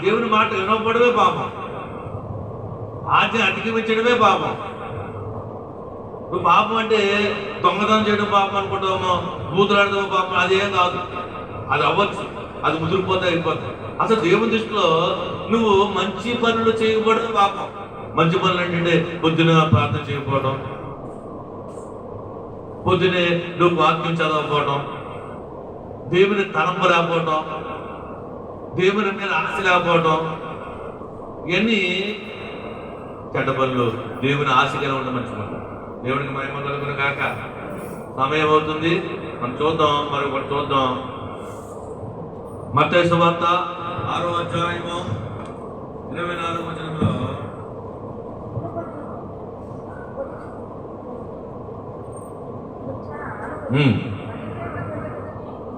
దేవుని మాట వినపడవే పాపం, ఆజ్ఞ అతిక్రమించడమే పాపం. నువ్వు పాపం అంటే దొంగతనం చేయడం పాపం అనుకుంటామో, బూతులాడడం పాపం, అదేం కాదు. అది అవ్వచ్చు, అది ముదిరిపోతే అయిపోతుంది. అసలు దేవుని దృష్టిలో నువ్వు మంచి పనులు చేయకపోవడం పాపం. మంచి పనులు ఏంటంటే పొద్దున ప్రార్థన చేయకపోవడం, పొద్దునే నువ్వు వాక్యం చదవకపోవడం, దేవుని తలంపు రాకపోవడం, దేవుని మీద ఆశ లేకపోవడం, ఇవన్నీ చెడ్డ పనులు. దేవుని ఆశగా ఉన్న మంచి పనులు. దేవునికి మహిమ కలుగును కాక. సమయం అవుతుంది, మనం చూద్దాం, మరొకటి చూద్దాం. మత్తయి సువార్త 6వ అధ్యాయము 24వ వచనంలో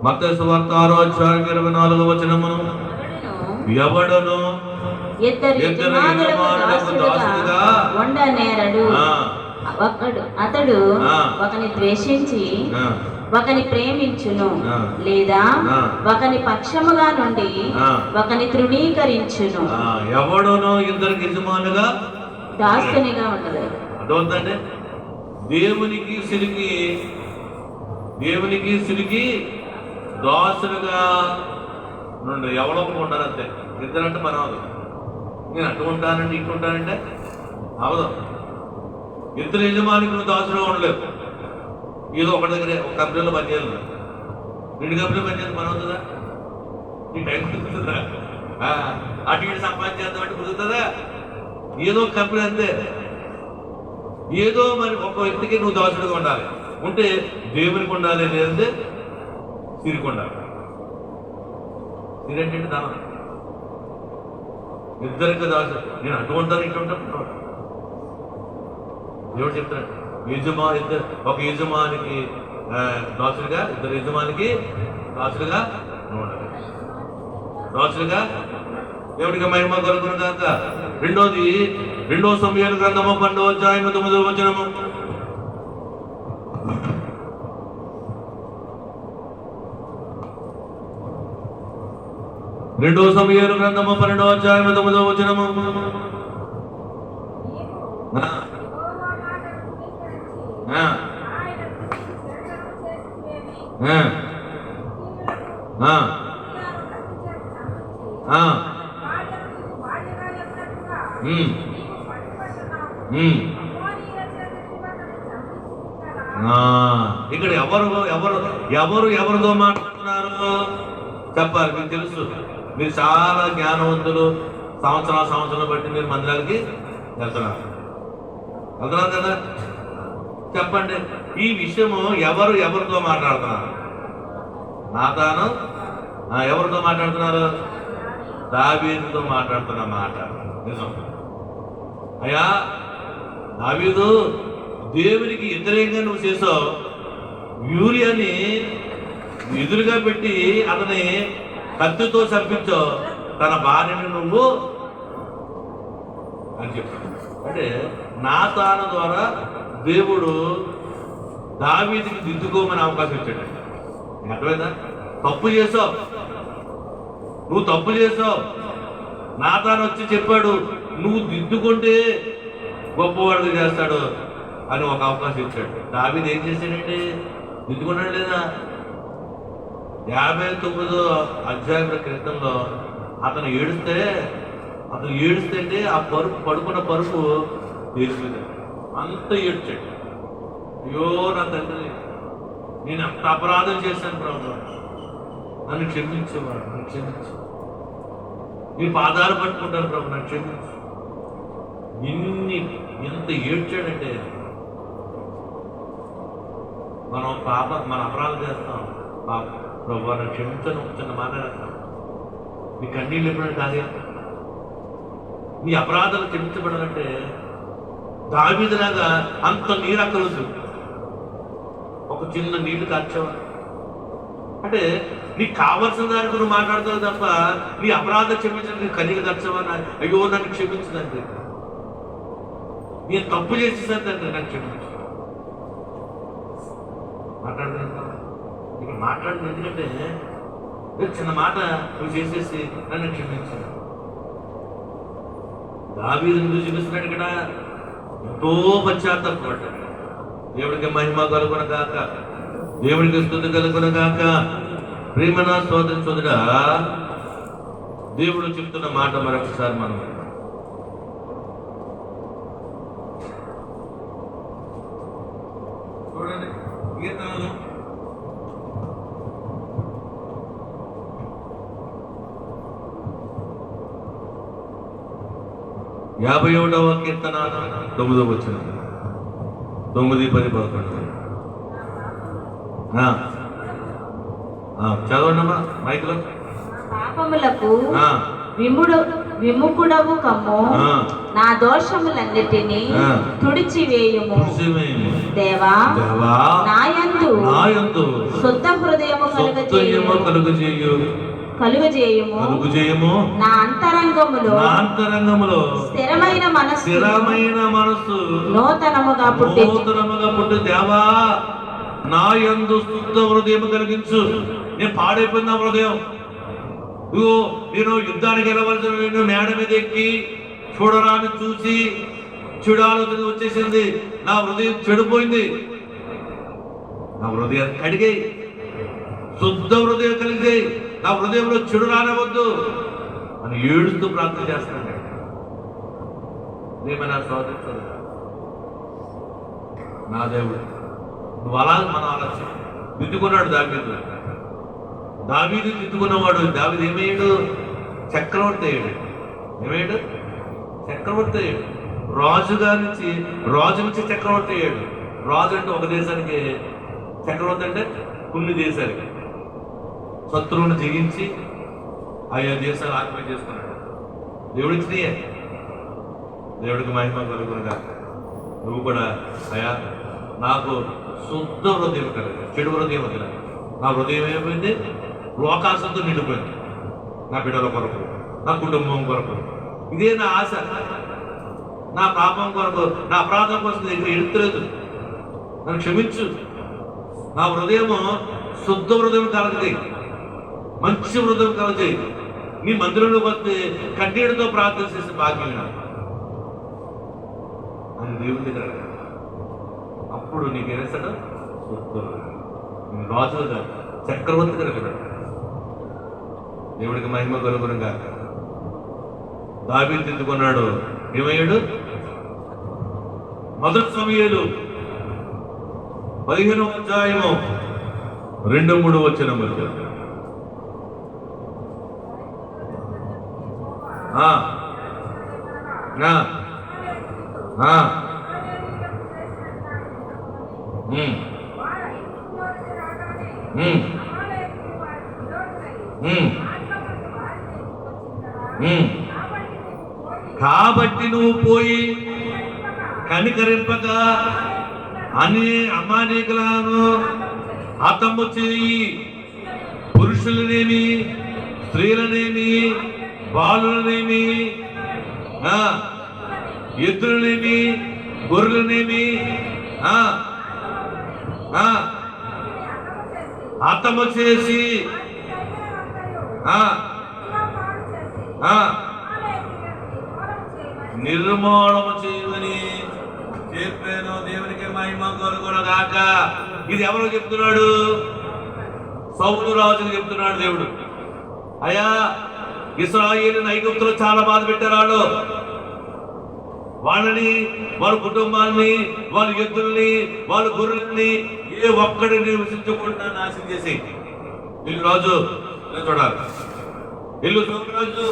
మత్తయి సువార్త 6వ అధ్యాయం 24వ వచనమును, ఎవడను ఇద్దరు యజమానులకు దాసుడుగా ఉండనేరడు. అతడు ఒకని ద్వేషించి ఒకని ప్రేమించును, లేదా ఒకని పక్షముగా నుండి ఒకని తృణీకరించును. ఎవడనో ఇద్దరికి యజమానుగా దాసునిగా ఉండదు. అర్థమవుతుందండి. దేవునికి సిరికి దాసులుగా నుండి ఎవడో ఉంటారు అంతే. ఇద్దరంటే మనం అవదు. నేను అటు ఉంటానంటే ఇటు ఉంటానంటే అవదు. ఇద్దరు యజమానికి నువ్వు దాసులుగా ఉండలేవు. ఏదో ఒకటి దగ్గర ఒక కంపెనీలో పనిచేయాలి, 2 కంపెనీలో పనిచేయాలి, పని అవుతుందా? నీ టైం కుదురుతుందా? అటు ఇటు సంపాదించేద్దామంటే కుదురుతుందా? ఏదో ఒక కంపెనీ అంతే. ఏదో మరి ఒక వ్యక్తికి నువ్వు దాసుడుగా ఉండాలి. ఉంటే దేవునికి ఉండాలి, లేదంటే సిరికి ఉండాలి. సిరి అంటే దానం. ఇద్దరికి దాసు. నేను అటు ఉంటాను ఇటు ఉంటాను. దేవుడు చెప్తున్నాడు, ఒక యజమానికి దాసులుగా, ఇద్దరు యజమానికి దాసులుగా ఉండాలి. దాసులుగా దేవుడికి మహిమ కలుగును కాక. రెండోది 2వ సమూయేలు గ్రంథము 12వ అధ్యాయము 9వ వచనము. 2వ సమూయేలు గ్రంథము 12వ అధ్యాయము 9వ వచనము. ఇక్కడ ఎవరితో మాట్లాడుతున్నారు చెప్పాలి. మీకు తెలుసు, మీరు చాలా జ్ఞానవంతులు. సంవత్సరాలు బట్టి మీరు మందిరాలకి వెళ్తున్నారు కదా. చెప్పండి, ఈ విషయము ఎవరితో మాట్లాడుతున్నారు? నాతాను ఎవరితో మాట్లాడుతున్నారు? దావీదుతో మాట్లాడుతున్న మాట నిజం. అయ్యా దావీదు, దేవునికి వ్యతిరేకంగా నువ్వు చేసావు. యూరియాని ఎదురుగా పెట్టి అతని కత్తితో చంపించావు, తన భార్యను నువ్వు అని చెప్పాడు. అంటే నాతాను ద్వారా దేవుడు దావీదుకి దిద్దుకోమని అవకాశం ఇచ్చాడు. అర్థమైందా? నువ్వు తప్పు చేసావు. నాతాను వచ్చి చెప్పాడు, నువ్వు దిద్దుకుంటే గొప్పవాడికి చేస్తాడు అని ఒక అవకాశం ఇచ్చాడు. దావీదు ఏం చేశాడంటే దిద్దుకున్నాడు లేదా? 59వ అధ్యాయుల క్రితంలో అతను ఏడుస్తే అంటే ఆ పరుపు పడుకున్న పరుపు తీరిపోయింది. అంత ఏడ్చాడు. అయ్యో నా తండ్రి, నేను అంత అపరాధం చేశాను ప్రభు, నన్ను క్షమించేవాడు, నన్ను క్షమించు, నీ పాదాలు పట్టుకుంటాను ప్రభు, నన్ను క్షమించు. ఎంత ఏడ్చాడంటే మన అపరాధం చేస్తాం, ప్రభు నన్ను క్షమించను, ఒక చిన్న మాట రాస్తాం. నీ కన్నీళ్ళు ఎప్పుడైనా కార్యం, నీ అపరాధాలు క్షమించబడాలంటే దావీదులాగా అంత నీరు అక్కర్లేదు. ఒక చిన్న నీళ్లు కార్చావా అంటే నీకు కావాల్సిన దానికి నువ్వు మాట్లాడతావు తప్ప నీ అపరాధం క్షమించడానికి కన్నీళ్ళు కార్చావా? అయ్యో నన్ను క్షమించదండి, నేను తప్పు చేసేసాను తండ్రి, నన్ను క్షమించు. మాట్లాడగలుగుతావు ఇక్కడ మాట్లాడదు. ఎందుకంటే చిన్న మాట నువ్వు చేసేసి నన్ను క్షమించాను. దావీదు ఎందుకు చూపిస్తున్నాడు ఇక్కడ? ఎంతో పశ్చాత్తాపడ్డాడు. దేవుడికి మహిమ కలుగున గాక, దేవుడికి స్తుతి కలుగున గాక. ప్రేమన సోదరుడా, దేవుడు చెప్తున్న మాట మరొకసారి మనం చూడండి. కీర్తనలు 51వ కీర్తన 9వ వచనం, 9, 10, 11. చదవండమ్మా మైక్లో. పాపములకు విముఖుడవు కమ్ము, నా దోషములన్నిటినీ తుడిచివేయుము. దేవా నాయందు శుద్ధ హృదయము కలుగజేయుము. నా అంతరంగములో స్థిరమైన మనస్సు నూతనముగా పుట్టి. దేవా నా యందు శుద్ధ హృదయం కలిగించు. నేను పాడైపోయిన హృదయం. నేను యుద్ధానికి వెళ్ళవలసిన, నేను మేడ మీద ఎక్కి చూడరాని చూసి చెడు ఆలోచన వచ్చేసింది. నా హృదయం చెడిపోయింది. నా హృదయాన్ని కడిగే శుద్ధ హృదయం కలిగే, నా హృదయంలో చెడు రానవద్దు అని ఏడుస్తూ ప్రార్థన చేస్తున్నాడు. ఏమైనా సోదరు, నా దేవుడు నువ్వు అలా మన ఆలోచన దిద్దుకున్నాడు. దావీదు దిద్దుకున్నవాడు. దావీదు ఏమయ్యాడు? చక్రవర్తి అయ్యాడు. ఏమయ్యాడు? చక్రవర్తి అయ్యాడు. రాజు నుంచి చక్రవర్తి అయ్యాడు. రాజు అంటే ఒక దేశానికి, చక్రవర్తి అంటే కొన్ని దేశాలకి. శత్రువును జయించి ఆయా దేశాలు ఆక్రమణ చేసుకున్నాడు. దేవుడిచ్చినాయే. దేవుడికి మహిమ కలుగునుగా. నువ్వు కూడా అయా నాకు శుద్ధ హృదయం కలిగి, చెడు హృదయం వదిలే. నా హృదయం ఏమైపోయింది? లోకాశంతో నిండిపోయింది. నా బిడ్డల కొరకు, నా కుటుంబం కొరకు, ఇదే నా ఆశ. నా పాపం కొరకు, నా అపరాధం కోసం దగ్గర ఎడుతులేదు. నన్ను క్షమించు. నా హృదయము శుద్ధ హృదయం కలగజేయి, మంచి హృదయం కలగజేయి. నీ మందిరంలోకి వస్తే కన్నీటితో ప్రార్థన చేసే భాగ్యం అని దేవుడి దగ్గర. అప్పుడు నీకు ఏస్తాడు? రాజు చక్రవర్తి కలిగాడు. దేవుడికి మహిమ కలుగునుగా. దావీదు దిద్దుకున్నాడు. ఏమయ్యాడు? మొదటి సమూయేలు 15వ అధ్యాయము 2-3 వచనములు. కాబట్టి నువ్వు పోయి కనికరింపగా అమానికులను హతము చేయి. పురుషులనేమి, స్త్రీలనేమి, బాలులనేమి, ఎద్దులనేమి, గొర్రెలనేమి హతము చేసి నిర్మూలము చేయమని చెప్పాను. దేవునికి మహిమ కలుగునుగాక. ఇది ఎవరు చెప్తున్నాడు? సౌలు రాజుకు చెప్తున్నాడు దేవుడు. అయ్యా, ఇశ్రాయేలును ఐగుప్తులో చాలా బాధ పెట్టారు. వాళ్ళని, వాళ్ళ కుటుంబాన్ని, వాళ్ళ ఎద్దుల్ని, వాళ్ళ గొర్రెల్ని ఏ ఒక్కడిని నివసించకుండా నాశనం చేసి ఇల్లు రాజు చూడాలి. ఇల్లు రాజు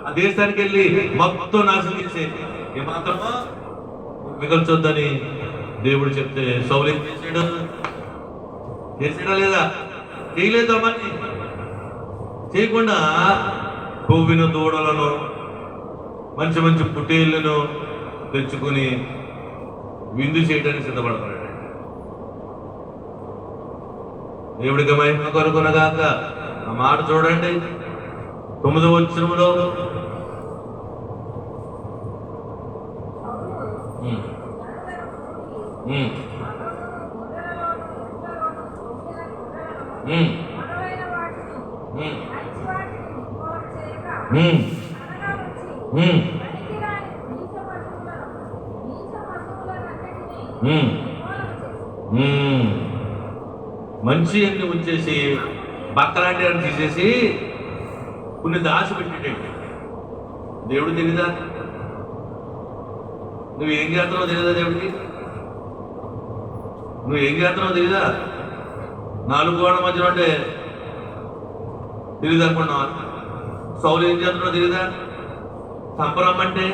ఆ దేశానికి వెళ్ళి మొత్తం నాశనం చేసేది. ఏమాత్రమో మిగల్చొద్దని దేవుడు చెప్తే సౌలు ఏం చేశాడు? చేసాడా లేదా? చేయలేదా? మరి చేయకుండా కొవ్విన దూడలను, మంచి మంచి పుట్టేళ్లను తెచ్చుకుని విందు చేయడానికి సిద్ధపడతాడు. దేవుడికి మహిమ కలుగునుగాక. ఆ మాట చూడండి, 9వ వచనంలో మంచి అన్ని ఉంచేసి బక్కలాంటి అని తీసేసి కొన్ని దాచి పెట్టేటట్టు. దేవుడు తెలీదా? నువ్వేం చేస్తున్నావు తెలీదా? దేవుడికి నువ్వేం చేస్తున్నావు తెలీదా? 4 గోడల మధ్యలో అంటే తెలీదు అనుకున్నావా? సౌలు ఏం చేస్తున్నావు తెలీదా? చంపరమ్మంటే,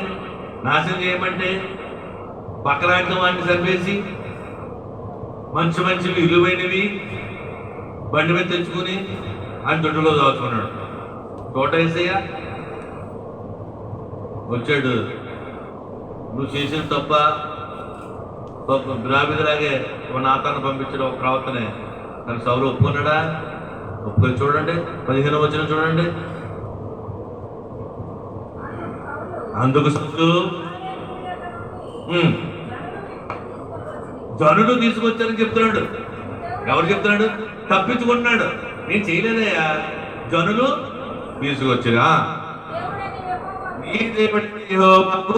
నాశనం చేయమంటే పక్కలాంటి వాడిని చంపేసి మంచి మంచివి విలువైనవి బండి మీద తెచ్చుకుని ఆయన దొడ్డులో దాచుకున్నాడు. తోట వేసయ్యా వచ్చాడు. నువ్వు చేసిన తప్ప ద్రావిదలాగే ఒక నాతాన్ని పంపించడం, ఒక ప్రవర్తనే. కానీ సౌలు ఒప్పుకున్నాడా? ఒప్పుకొని చూడండి, 15వ వచనం చూడండి. అందుకు సౌలు జనులు తీసుకొచ్చారని చెప్తున్నాడు. ఎవరు చెప్తున్నాడు? తప్పించుకుంటున్నాడు. నేను చేయలేదయ్యా, జనులు తీసుకొచ్చిరా. నీ దేవుడి యెహోవాకు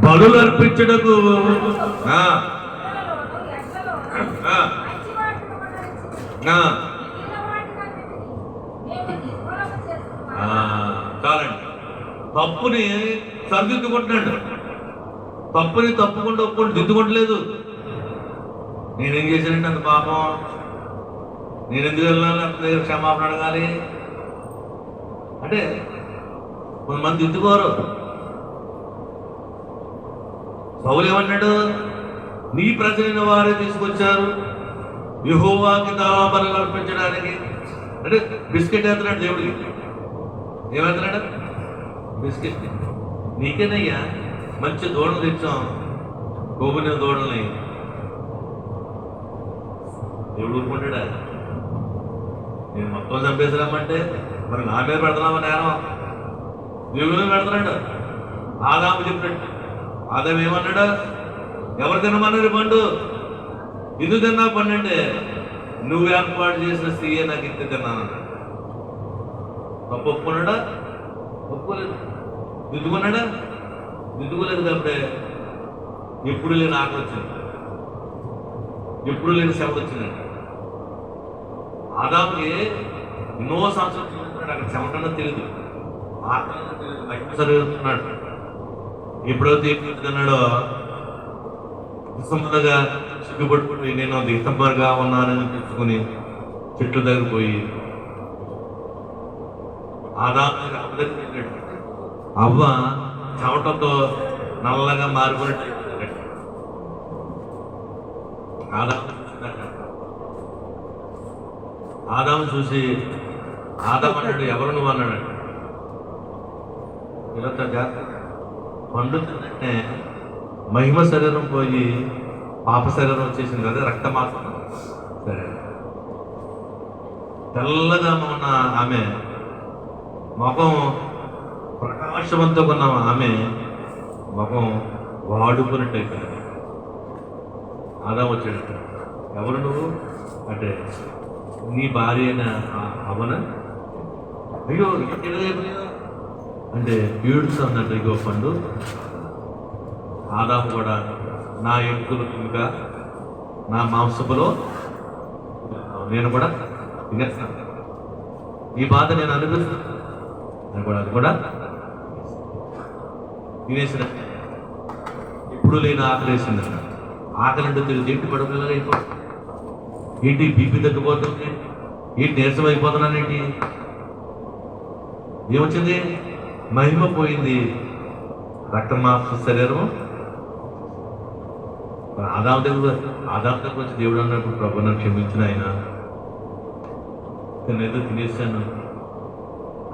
బలులు అర్పించుటకు చాలండి. తప్పుని సరిదిద్దుకుంటున్నాడు. తప్పుని తప్పుకుండా ఒప్పుకొని దిద్దుకోవట్లేదు. నేనేం చేశానంటే అంత పాపం, నేను ఎందుకు వెళ్ళాలి? అంత దగ్గర క్షమాపణ అడగాలి అంటే కొంతమంది దిద్దుకోరు. సౌలు ఏమన్నాడు? నీ ప్రజలైన వారే తీసుకొచ్చారు యెహోవాకి బలులు అర్పించడానికి. అంటే బిస్కెట్ వేస్తున్నాడు దేవుడికి. ఏమవుతున్నాడు? బిస్కెట్. నీకేనయ్యా మంచి దూడలు తెచ్చాం, కొవ్వుని దూడల్ని. దేవుడు ఊరుకుంటాడా? నేను మొత్తం చంపేసినామంటే మరి నా మీద పెడుతున్నామా నేరం? దేవుడి మీద పెడుతున్నాడు. ఆదాము చెప్పినట్టు. ఆదాము ఏమన్నాడు? ఎవరు తినమన్నారు పండు? ఎందుకు తిన్నావు పండు అంటే, నువ్వు ఏర్పాటు చేసిన స్త్రీయే నాకు ఇంత తిన్నానన్నాడు. తప్పు ఒప్పుకున్నాడా? ఒప్పుకోలేదు. దిద్దుకున్నాడా? దిద్దుకోలేదు. కాబట్టి ఎప్పుడు లేని ఆకలి వచ్చింది, ఎప్పుడు లేని శ్రమ వచ్చిందండి. ఆదాముకి ఎన్నో సంవత్సరాలు చూస్తున్నాడు. అక్కడ చెమటన్నా తెలియదు, ఆత్మ తెలియదు, బయట చదువుతున్నాడు. ఎప్పుడైతే తిన్నాడో నిస్సంబంధంగా సిగ్గుపట్టుకుని నేను దిగంబరిగా ఉన్నానని తెచ్చుకుని చెట్ల దగ్గర పోయి ఆదాము అవ్వ చెమటతో నల్లగా మారిపోయినట్టు ఆదాము చూసి ఆదాము అన్నాడు, ఎవరు నువ్వు అన్నాడు. ఇలా పండు తింటే మహిమ శరీరం పోయి పాప శరీరం వచ్చేసింది కదా, రక్త మాత్రం. సరే, తెల్లగా ఉన్న ఆమె ముఖం ప్రకాశవంతో ఉన్న ఆమె ముఖం వాడుకున్నట్టు అయిపోయింది. ఆదాము వచ్చాడు. ఎవరు నువ్వు అంటే, నీ భార్య అయిన అవన. అయ్యో అయిపోయా అంటే ఏడుస్తూ అన్నట్టు. ఇగో పండు. ఆదాము కూడా నా ఎముకలు ఇంకా నా మాంసపులో నేను కూడా తినేస్తాను. ఈ బాధ నేను అనుభవిస్తాను. అది కూడా తినేసిన ఎప్పుడు లేని ఆకలి వేసింది. ఆకలి అంటే తెలియదు. ఏంటి పడుకునేలాగా అయిపోతుంది, ఏంటి బీపీ తగ్గిపోతుంది, ఏంటి నీరసం అయిపోతున్నానేంటి, ఏమొచ్చింది? మహిమ పోయింది, రక్తమాంస శరీరం. ఆదాం దగ్గర వచ్చి దేవుడు అన్నప్పుడు ప్రభు నన్ను క్షమించిన ఆయన, నేనేదో తినేసాను,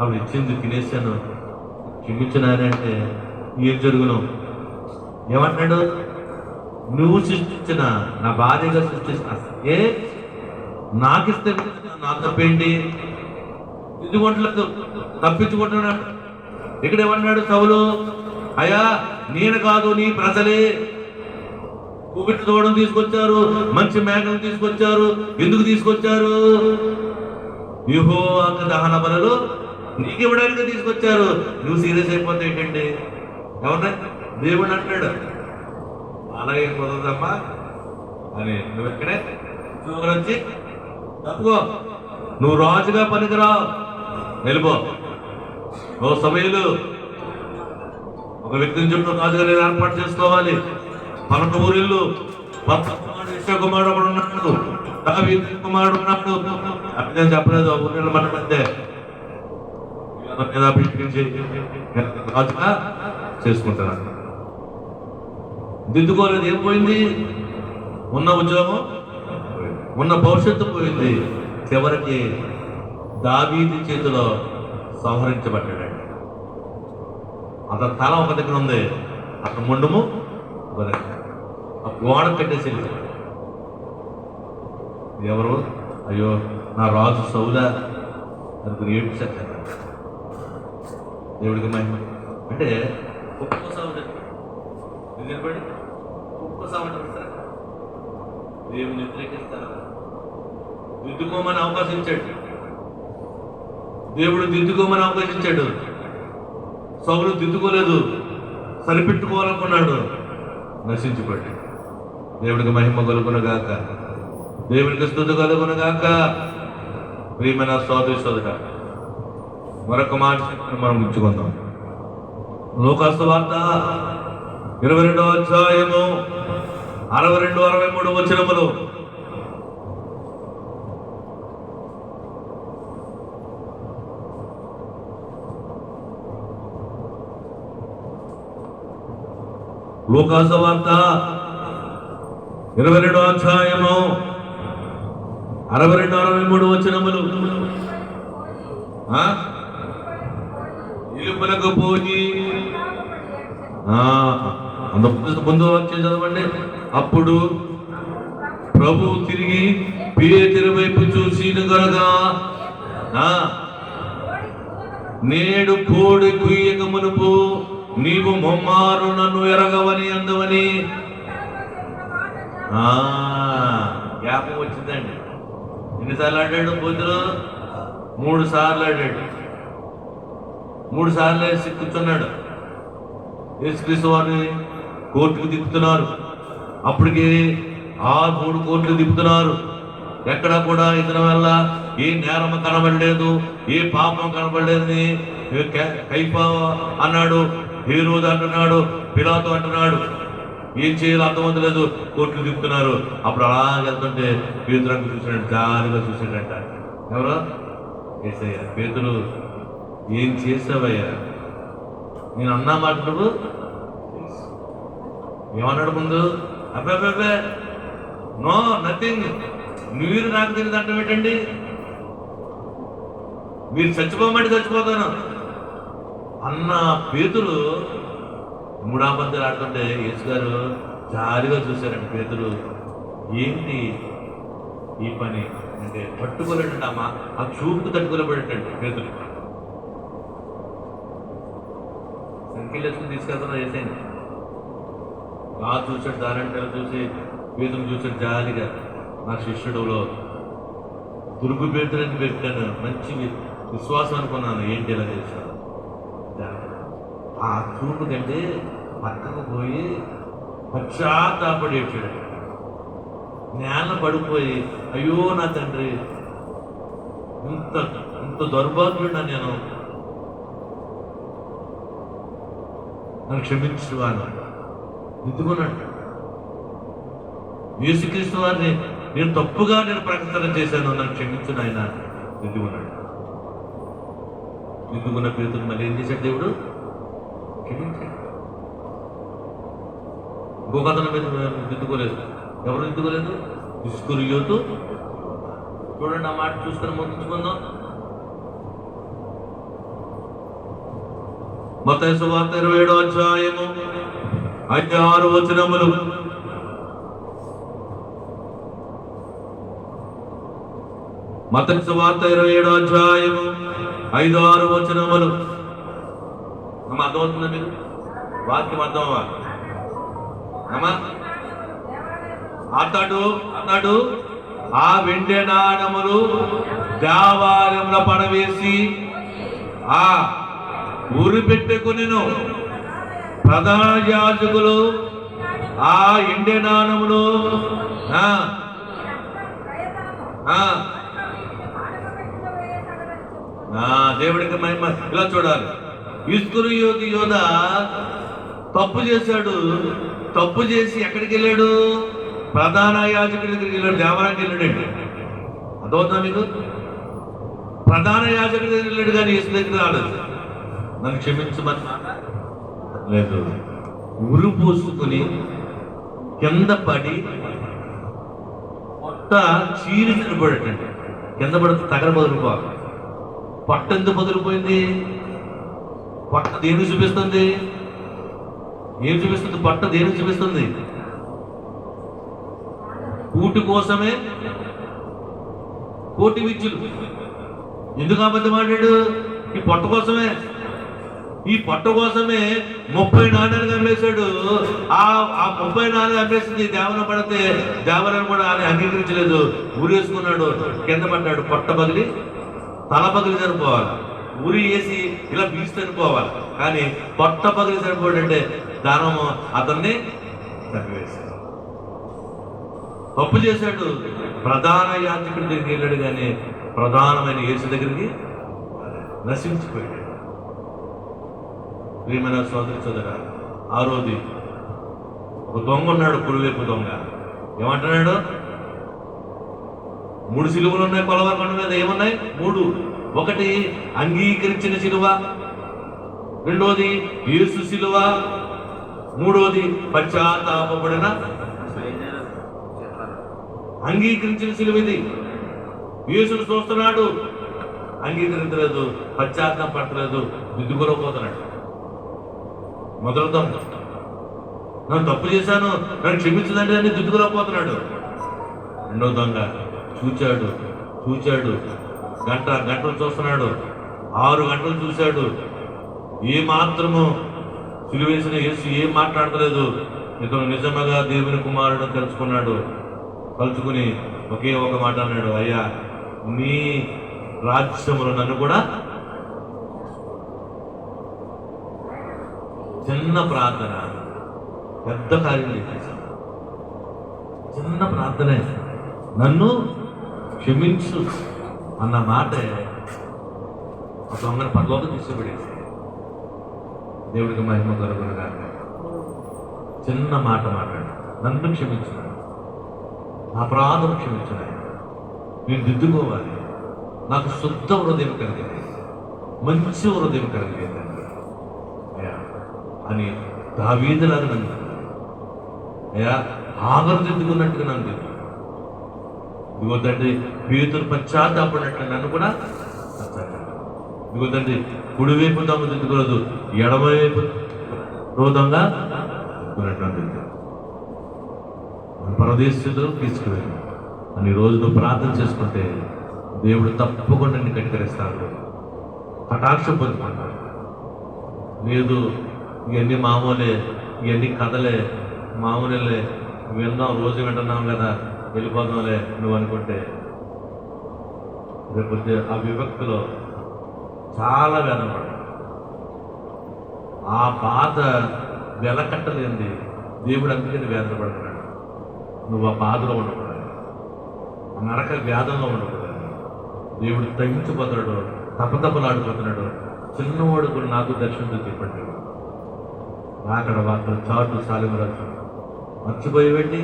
అవి ఇచ్చింది తినేసాను, క్షమించిన ఆయన అంటే ఏం జరుగును? ఏమంటాడు? నువ్వు సృష్టించిన నా భార్యగా సృష్టించిన ఏ నాకిస్తే నా తప్పేంటి? ఇదిగోట్లేదు తప్పించుకుంటున్నాడు. ఇక్కడ ఏమన్నాడు సౌలు? అయ్యా నేను కాదు, నీ ప్రజలే కూపిటి తోడను తీసుకొచ్చారు, మంచి మేకను తీసుకొచ్చారు. ఎందుకు తీసుకొచ్చారు? యెహోవాకు దహన బలులు నీకు ఇవ్వడానికి తీసుకొచ్చారు. నువ్వు సీరియస్ అయిపోతే ఏంటండి? ఎవరన్నా దేవుడు అంటాడు, అలాగే కుదరదమ్మా అని. నువ్వు ఎక్కడే వచ్చి తప్పుకో, నువ్వు రాజుగా పనికిరావు, వెళ్ళిపో. ఓ సమయంలో ఒక వ్యక్తిని చుట్టూ రాజుగా నేను ఏర్పాటు చేసుకోవాలి. పలక ఊరిల్లు కుమారుడు ఒకడు ఉన్నాడు, దావీదు కుమారుడు ఉన్నాడు. అది నేను చెప్పలేదు. ఊరిలో మన మధ్య రాజుగా చేసుకుంటాను. దిద్దుకోలేదు. ఏం పోయింది? ఉన్న ఉద్యోగం, ఉన్న భవిష్యత్తు పోయింది. చివరికి దావీదు చేతిలో సంహరించబడ్డాడు. అతని తల ఒక దగ్గర ఉంది, అతని ముండము ఒక దగ్గర. ఆ గోడ కట్టేసి ఎవరు? అయ్యో నా రాజు సౌలా అనుకుని ఏడ్చారు. దేవుడికి మహిమ. అంటే ఒక్క సౌండ్ నిలబడి ఒక్క సౌండ్ ఇస్తారా? దేవుని వ్యతిరేకిస్తారా? దిద్దుకోమని అవకాశం ఇచ్చాడు దేవుడు, దిద్దుకోమని అవకాశం ఇచ్చాడు. సౌలు దిద్దుకోలేదు, సరిపెట్టుకోవాలనుకున్నాడు, నశించిపోయాడు. దేవుడికి మహిమ కలుగునుగాక, దేవుడికి స్తుతి కలుగునుగాక. ప్రియమైన సోదరి సోదరుడా, మరొక మాట మనం ఉంచుకుందాం. లోకాసు సువార్త 22వ అధ్యాయము 62, 63 వచనములు. లోకాసు వార్త 22వ అధ్యాయము 62, 63 వచనములు. ఇలుపులకు పోయి ముందు వచ్చి చదవండి. అప్పుడు ప్రభు తిరిగి పేతురు వైపు చూసి గనగా, నేడు కోడి కుయ్యక మునుపు నీవు మొమ్మారు నన్ను ఎరగవని అందవని. జ్ఞాపకం వచ్చిందండి. ఎన్నిసార్లు ఆడాడు పేతురు? 3 సార్లు ఆడాడు. 3 సార్లు వేసి కూర్చున్నాడు. యేసుక్రీస్తు వారిని కోర్టుకు తిప్పుతున్నారు. అప్పటికి 3 కోర్టులు తిప్పుతున్నారు. ఎక్కడ కూడా ఇతని వల్ల ఏ నేరం కనబడలేదు, ఏ పాపం కనబడలేదని కైఫా అన్నాడు, హేరోదు అంటున్నాడు, పిలాతు అంటున్నాడు. ఏం చేయాలో అర్థమవుతలేదు, కోర్టులు తిప్పుతున్నారు. అప్పుడు అలా వెళ్తుంటే పేతురు చూసాడు, జాలిగా చూసాడంట. ఎవరో? యేసయ్య. పేతురు, ఏం చేసావయ్యా? నేను అన్నా మాట నువ్వు ఏమన్నాడు ముందు? అబ్బాయి నో నథింగ్, మీరు నాకు తెలియదు అంటే ఏంటండి? మీరు చచ్చిపోమంటే చచ్చిపోతాను అన్న పేతురు 3 అబద్ధాలు ఆడుతుంటే యేసు గారు జాలిగా చూశారండి. పేతురు, ఏంటి ఈ పని అంటే పట్టుకోలేటండి. ఆ చూపుకు తట్టుకోలేబడేటండి పేతురు. సంఖ్యలు వేసుకుని తీసుకెళ్తున్నా వేసేయండి. చూసాడు, దారంటారు చూసి పేతురు చూసాడు జాలిగా. నా శిష్యుడులో దుర్గు పేతురని పెట్టాను, మంచి విశ్వాసం అనుకున్నాను, ఏంటి ఇలా చేశాను. ఆ చూపు కంటే పక్కకు పోయి పశ్చాత్తాపడి ఏడ్చాడు. నేల పడిపోయి, అయ్యో నా తండ్రి, ఇంత ఇంత దౌర్భాగ్యుడా నేను, నన్ను క్షమించు అని దిద్దుకున్నాడు. యేసుక్రీస్తు వారిని నేను తప్పుగా ప్రకటన చేశాను, నన్ను క్షమించు నాయన దిద్దుకున్నాడు. దిద్దుకున్న పేతురు మళ్ళీ ఏం చేశాడు? దేవుడు క్షమించాడు. ఇంకొక అతని మీద దిద్దుకోలేదు. ఎవరు దిద్దుకోలేదు? ఇస్కరియోతు. చూడండి, ఆ మాట చూసుకొని ముగించుకుందాం. మత్తయి సువార్త 27వ అధ్యాయము 5-6 వచనములు. మత్తయి సువార్త 27వ అధ్యాయము 5-6 వచనములు. అర్థమవుతుందా మీరు? వాక్యం అర్థం అవ్వాలి. అతడు ఆ వెండి నాణములు దేవాలయంలో పడవేసి ఆ ఊరి పెట్టుకునేను. ప్రధాన యాజకులు ఆ ఎండి నాణములు దేవుడికి మహిమ. ఇలా చూడాలి. ఇస్కరియోతు యోధ తప్పు చేశాడు. తప్పు చేసి ఎక్కడికి వెళ్ళాడు? ప్రధాన యాజకుడి దగ్గరికి వెళ్ళాడు, దేవాలయానికి వెళ్ళాడండి. అదవుతుందా మీకు? ప్రధాన యాజకుడి దగ్గరికి వెళ్ళాడు కానీ యేసు దగ్గర రాలేదు. నన్ను క్షమించమని లేదు. ఉరి పోసుకుని కింద పడి పొట్ట చీరి చనిపోయాడండి. కింద పడితే తగర బదులుపోవాలి. పొట్ట ఎందుకు బదులిపోయింది? పొట్ట దేనికి చూపిస్తుంది? ఏం చూపిస్తుంది? పొట్ట దేనికి చూపిస్తుంది? కూటి కోసమే కోటి విద్యులు. ఎందుకు అబద్ధం ఆడాడు? ఈ పొట్ట కోసమే. ఈ పొట్ట కోసమే 30 నాణ్యాలు అమ్మేశాడు. ఆ 30 నాణ్యాలు అమ్మేసింది దేవాలయం పడితే దేవాలయం కూడా ఆయన అంగీకరించలేదు. ఊరేసుకున్నాడు, కింద పడ్డాడు. పొట్ట పగిలి తల పగిలి చనిపోవాలి. ఊరి వేసి ఇలా బీసి చనిపోవాలి. కానీ పొట్ట పగిలి చనిపోయాడంటే దానము అతన్ని చంపివేశాడు. తప్పు చేశాడు. ప్రధాన యాజకుడి దగ్గరికి వెళ్ళాడు కానీ ప్రధానమైన యేసు దగ్గరికి నశించిపోయాడు. ప్రియమైన సోదరి సోదర, ఆ రోజు ఒక దొంగ ఉన్నాడు, కుడివైపు దొంగ. ఏమంటున్నాడు? 3 సిలువలు ఉన్నాయి కొలవర కొండ మీద. ఏమున్నాయి? 3. ఒకటి అంగీకరించిన సిలువ, రెండోది యేసు సిలువ, మూడోది పశ్చాత్తాపడిన. అంగీకరించిన సిలువ ఇది. యేసును చూస్తున్నాడు, అంగీకరించలేదు, పశ్చాత్తాపడలేదు, దిద్దుకోలేకపోతున్నాడు. మొదలు దొంగ, నన్ను తప్పు చేశాను, నన్ను క్షమించదండి అని దిద్దుకోలేకపోతున్నాడు. రెండో దొంగ చూచాడు, గంటలు చూస్తున్నాడు, 6 గంటలు చూశాడు. ఏ మాత్రము సిలువేసిన యేసు ఏం మాట్లాడతలేదు. ఇతను నిజంగా దేవుని కుమారుడు తెలుసుకున్నాడు. కలుసుకుని ఒకే ఒక మాట అన్నాడు, అయ్యా నీ రాజ్యములో నన్ను కూడా. చిన్న ప్రార్థన పెద్ద కార్యం చేసేసాను. చిన్న ప్రార్థనే, నన్ను క్షమించు అన్న మాటే ఆ దొంగను పరలోకం తీసుకుపడేసి. దేవుడికి మహిమ కలుగును గాక. చిన్న మాట మాట్లాడు, నన్ను క్షమించు, నా అపరాధం క్షమించు, నేను దిద్దుకోవాలి, నాకు శుద్ధ హృదయం కలిగింది, మంచి హృదయం కలిగింది అని దావీదులాగా నన్ను అయ్యా ఆగర్దిద్దుకున్నట్టుగా నన్ను దిద్దు. ఇదిగో తండ్రి, పేతురు పశ్చాత్తాపడినట్లు నన్ను కూడా ఇదిగో తండ్రి, కుడివైపు దొంగ దిద్దుకోలేదు, ఎడమవైపు దొంగ దిద్దుకున్నట్టు పరదేశంలో తీసుకువెళ్ళి అని రోజు నువ్వు ప్రార్థన చేసుకుంటే దేవుడు తప్పకుండా నిన్ను కనికరిస్తాడు, కటాక్షం పొందుకుంటాడు. లేదు ఇవన్నీ మామూలే, ఇవన్నీ కథలే, మామూలే, విందాం, రోజు వింటున్నాం కదా, వెళ్ళిపోదాంలే నువ్వు అనుకుంటే రేపు ఆ విభక్తిలో చాలా వెనపడ. ఆ బాధ వెలకట్టలేంది దేవుడు అందుకని వేదన పడుతున్నాడు. నువ్వు ఆ బాధలో ఉండకూడదు, ఆ నరక వ్యాధంలో ఉండకూడదు. దేవుడు తగ్గించిపోతున్నాడు, తప్పతప్పలాడిపోతున్నాడు. చిన్నవాడు కూడా నాకు దర్శనంతో చెప్పండి. అక్కడ వార్తలు చాటు సాలిమరాజు మర్చిపోయేవండి.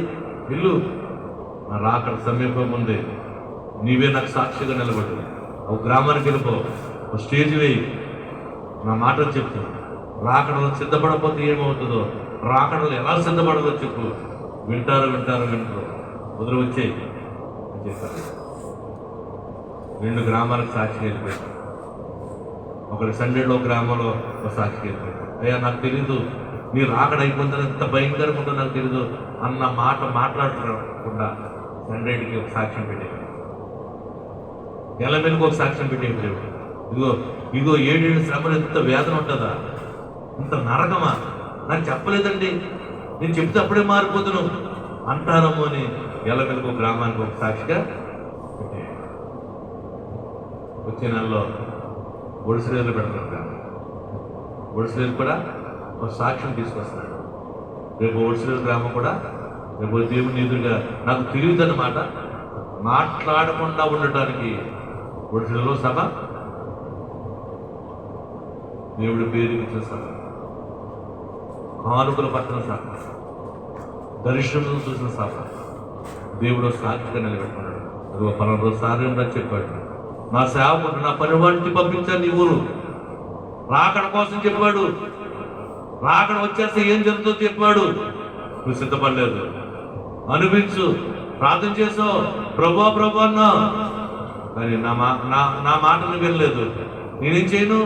ఇల్లు నా రాకడ సమీపం ఉంది, నీవే నాకు సాక్షిగా నిలబడు. ఒక గ్రామానికి వెళ్ళిపో, ఒక స్టేజ్ వేయి, నా మాటలు చెప్తూ. రాకడలో సిద్ధపడకపోతే ఏమవుతుందో, రాకడలో ఎలా సిద్ధపడదో చెప్పు. వింటారు వదిలి వచ్చేయి అని చెప్పారు. 2 గ్రామాలకు సాక్షిగా వెళ్ళిపోయారు. ఒకటి సండేలో గ్రామంలో ఒక సాక్షిగా వెళ్ళిపోయారు. అయ్యా నాకు తెలీదు, నీ రాకడ అయిపోతుంది, ఎంత భయంకరంగా ఉంటుందో నాకు తెలీదు అన్న మాట మాట్లాడకుండా సండేకి ఒక సాక్ష్యం పెట్టేది. ఎలమెలకు ఒక సాక్ష్యం పెట్టేది. ఇదిగో 7 శ్రమలు ఎంత వేదన ఉంటుందా, ఇంత నరకమా, నాకు చెప్పలేదండి, నేను చెప్తే అప్పుడే మారిపోతును అంటారము అని ఎలమెలకు గ్రామానికి ఒక సాక్షిగా పెట్టేది. వచ్చే నెలలో ఒడిసిరేలు పెడతారు. ఒడిసిరేలు కూడా ఒక సాక్ష్యం తీసుకొస్తున్నాడు. రేపు ఒడిసిరేలు గ్రామం కూడా రేపు దేవుని ఎదురుగా నాకు తెలియదన్నమాట మాట్లాడకుండా ఉండటానికి ఒడిసిరేలో సభ, దేవుడి పేరు ఇచ్చిన సభ, కానుకల పట్టిన సభ, దర్శనం చూసిన సభ. దేవుడు సాక్షిగా నిలబెట్టుకున్నాడు. అది పలానా సార్యంగా చెప్పాడు, నా సేవకుడు నా పనివాడికి పంపించాను నీ ఊరు, రాకడ కోసం చెప్పాడు. రాకడ వచ్చేస్తే ఏం జరుగుతుందో చెప్పాడు. నువ్వు సిద్ధపడలేదు, అనిపించు, ప్రార్థన చేసావు, ప్రభు అన్నా, కానీ నా మాటను వినలేదు. నేనేం చేయను?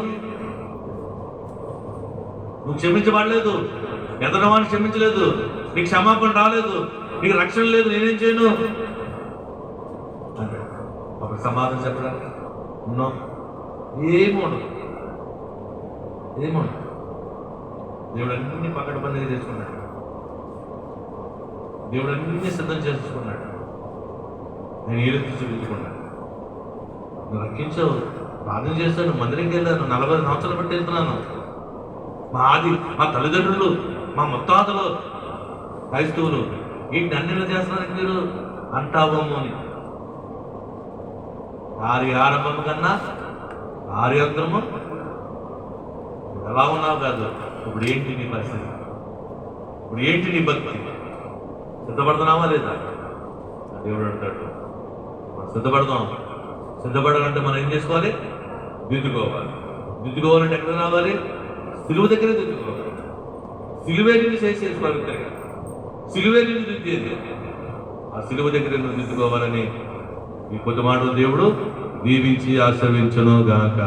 నువ్వు క్షమించబడలేదు, ఎదరవాడిని క్షమించలేదు, నీకు క్షమాపణ రాలేదు, నీకు రక్షణ లేదు, నేనేం చేయను అంటే ఒక సమాధానం చెప్పడానికి ఏమోడు. దేవుడు అన్ని పకడ్బందీగా చేసుకున్నాడు. దేవుడు అన్ని సిద్ధం చేసుకున్నాడు. నేను ఏలెత్తి చూపించుకున్నాడు. నువ్వు రక్షించావు, ప్రార్థన చేశాను, మందిరంకి వెళ్ళాను, 40 సంవత్సరాలు బట్టి వెళ్తున్నాను. మా తల్లిదండ్రులు, మా ముత్తాతలు క్రైస్తవులు, వీటిని అన్ని చేస్తున్నారని మీరు అంటావేమో అని. ఆరంభం కన్నా ఆర్యంత్రము ఎలా ఉన్నావు కాదు, ఇప్పుడు ఏంటి నీ పరిస్థితి, ఇప్పుడు ఏంటి నీ భక్తి, సిద్ధపడుతున్నావా లేదా? దేవుడు అంటాడు సిద్ధపడాలంటే మనం ఏం చేసుకోవాలి? దిద్దుకోవాలంటే ఎక్కడ రావాలి? సిలువ దగ్గరే దిద్దుకోవాలి. సిలువే నిన్ను చేసుకోవాలి, సిలువే నిన్ను దిద్దేది. ఆ సిలువ దగ్గర నువ్వు దిద్దుకోవాలని ఈ కొద్ది మాటలు దేవుడు దీవించి ఆశీర్వించును గాక.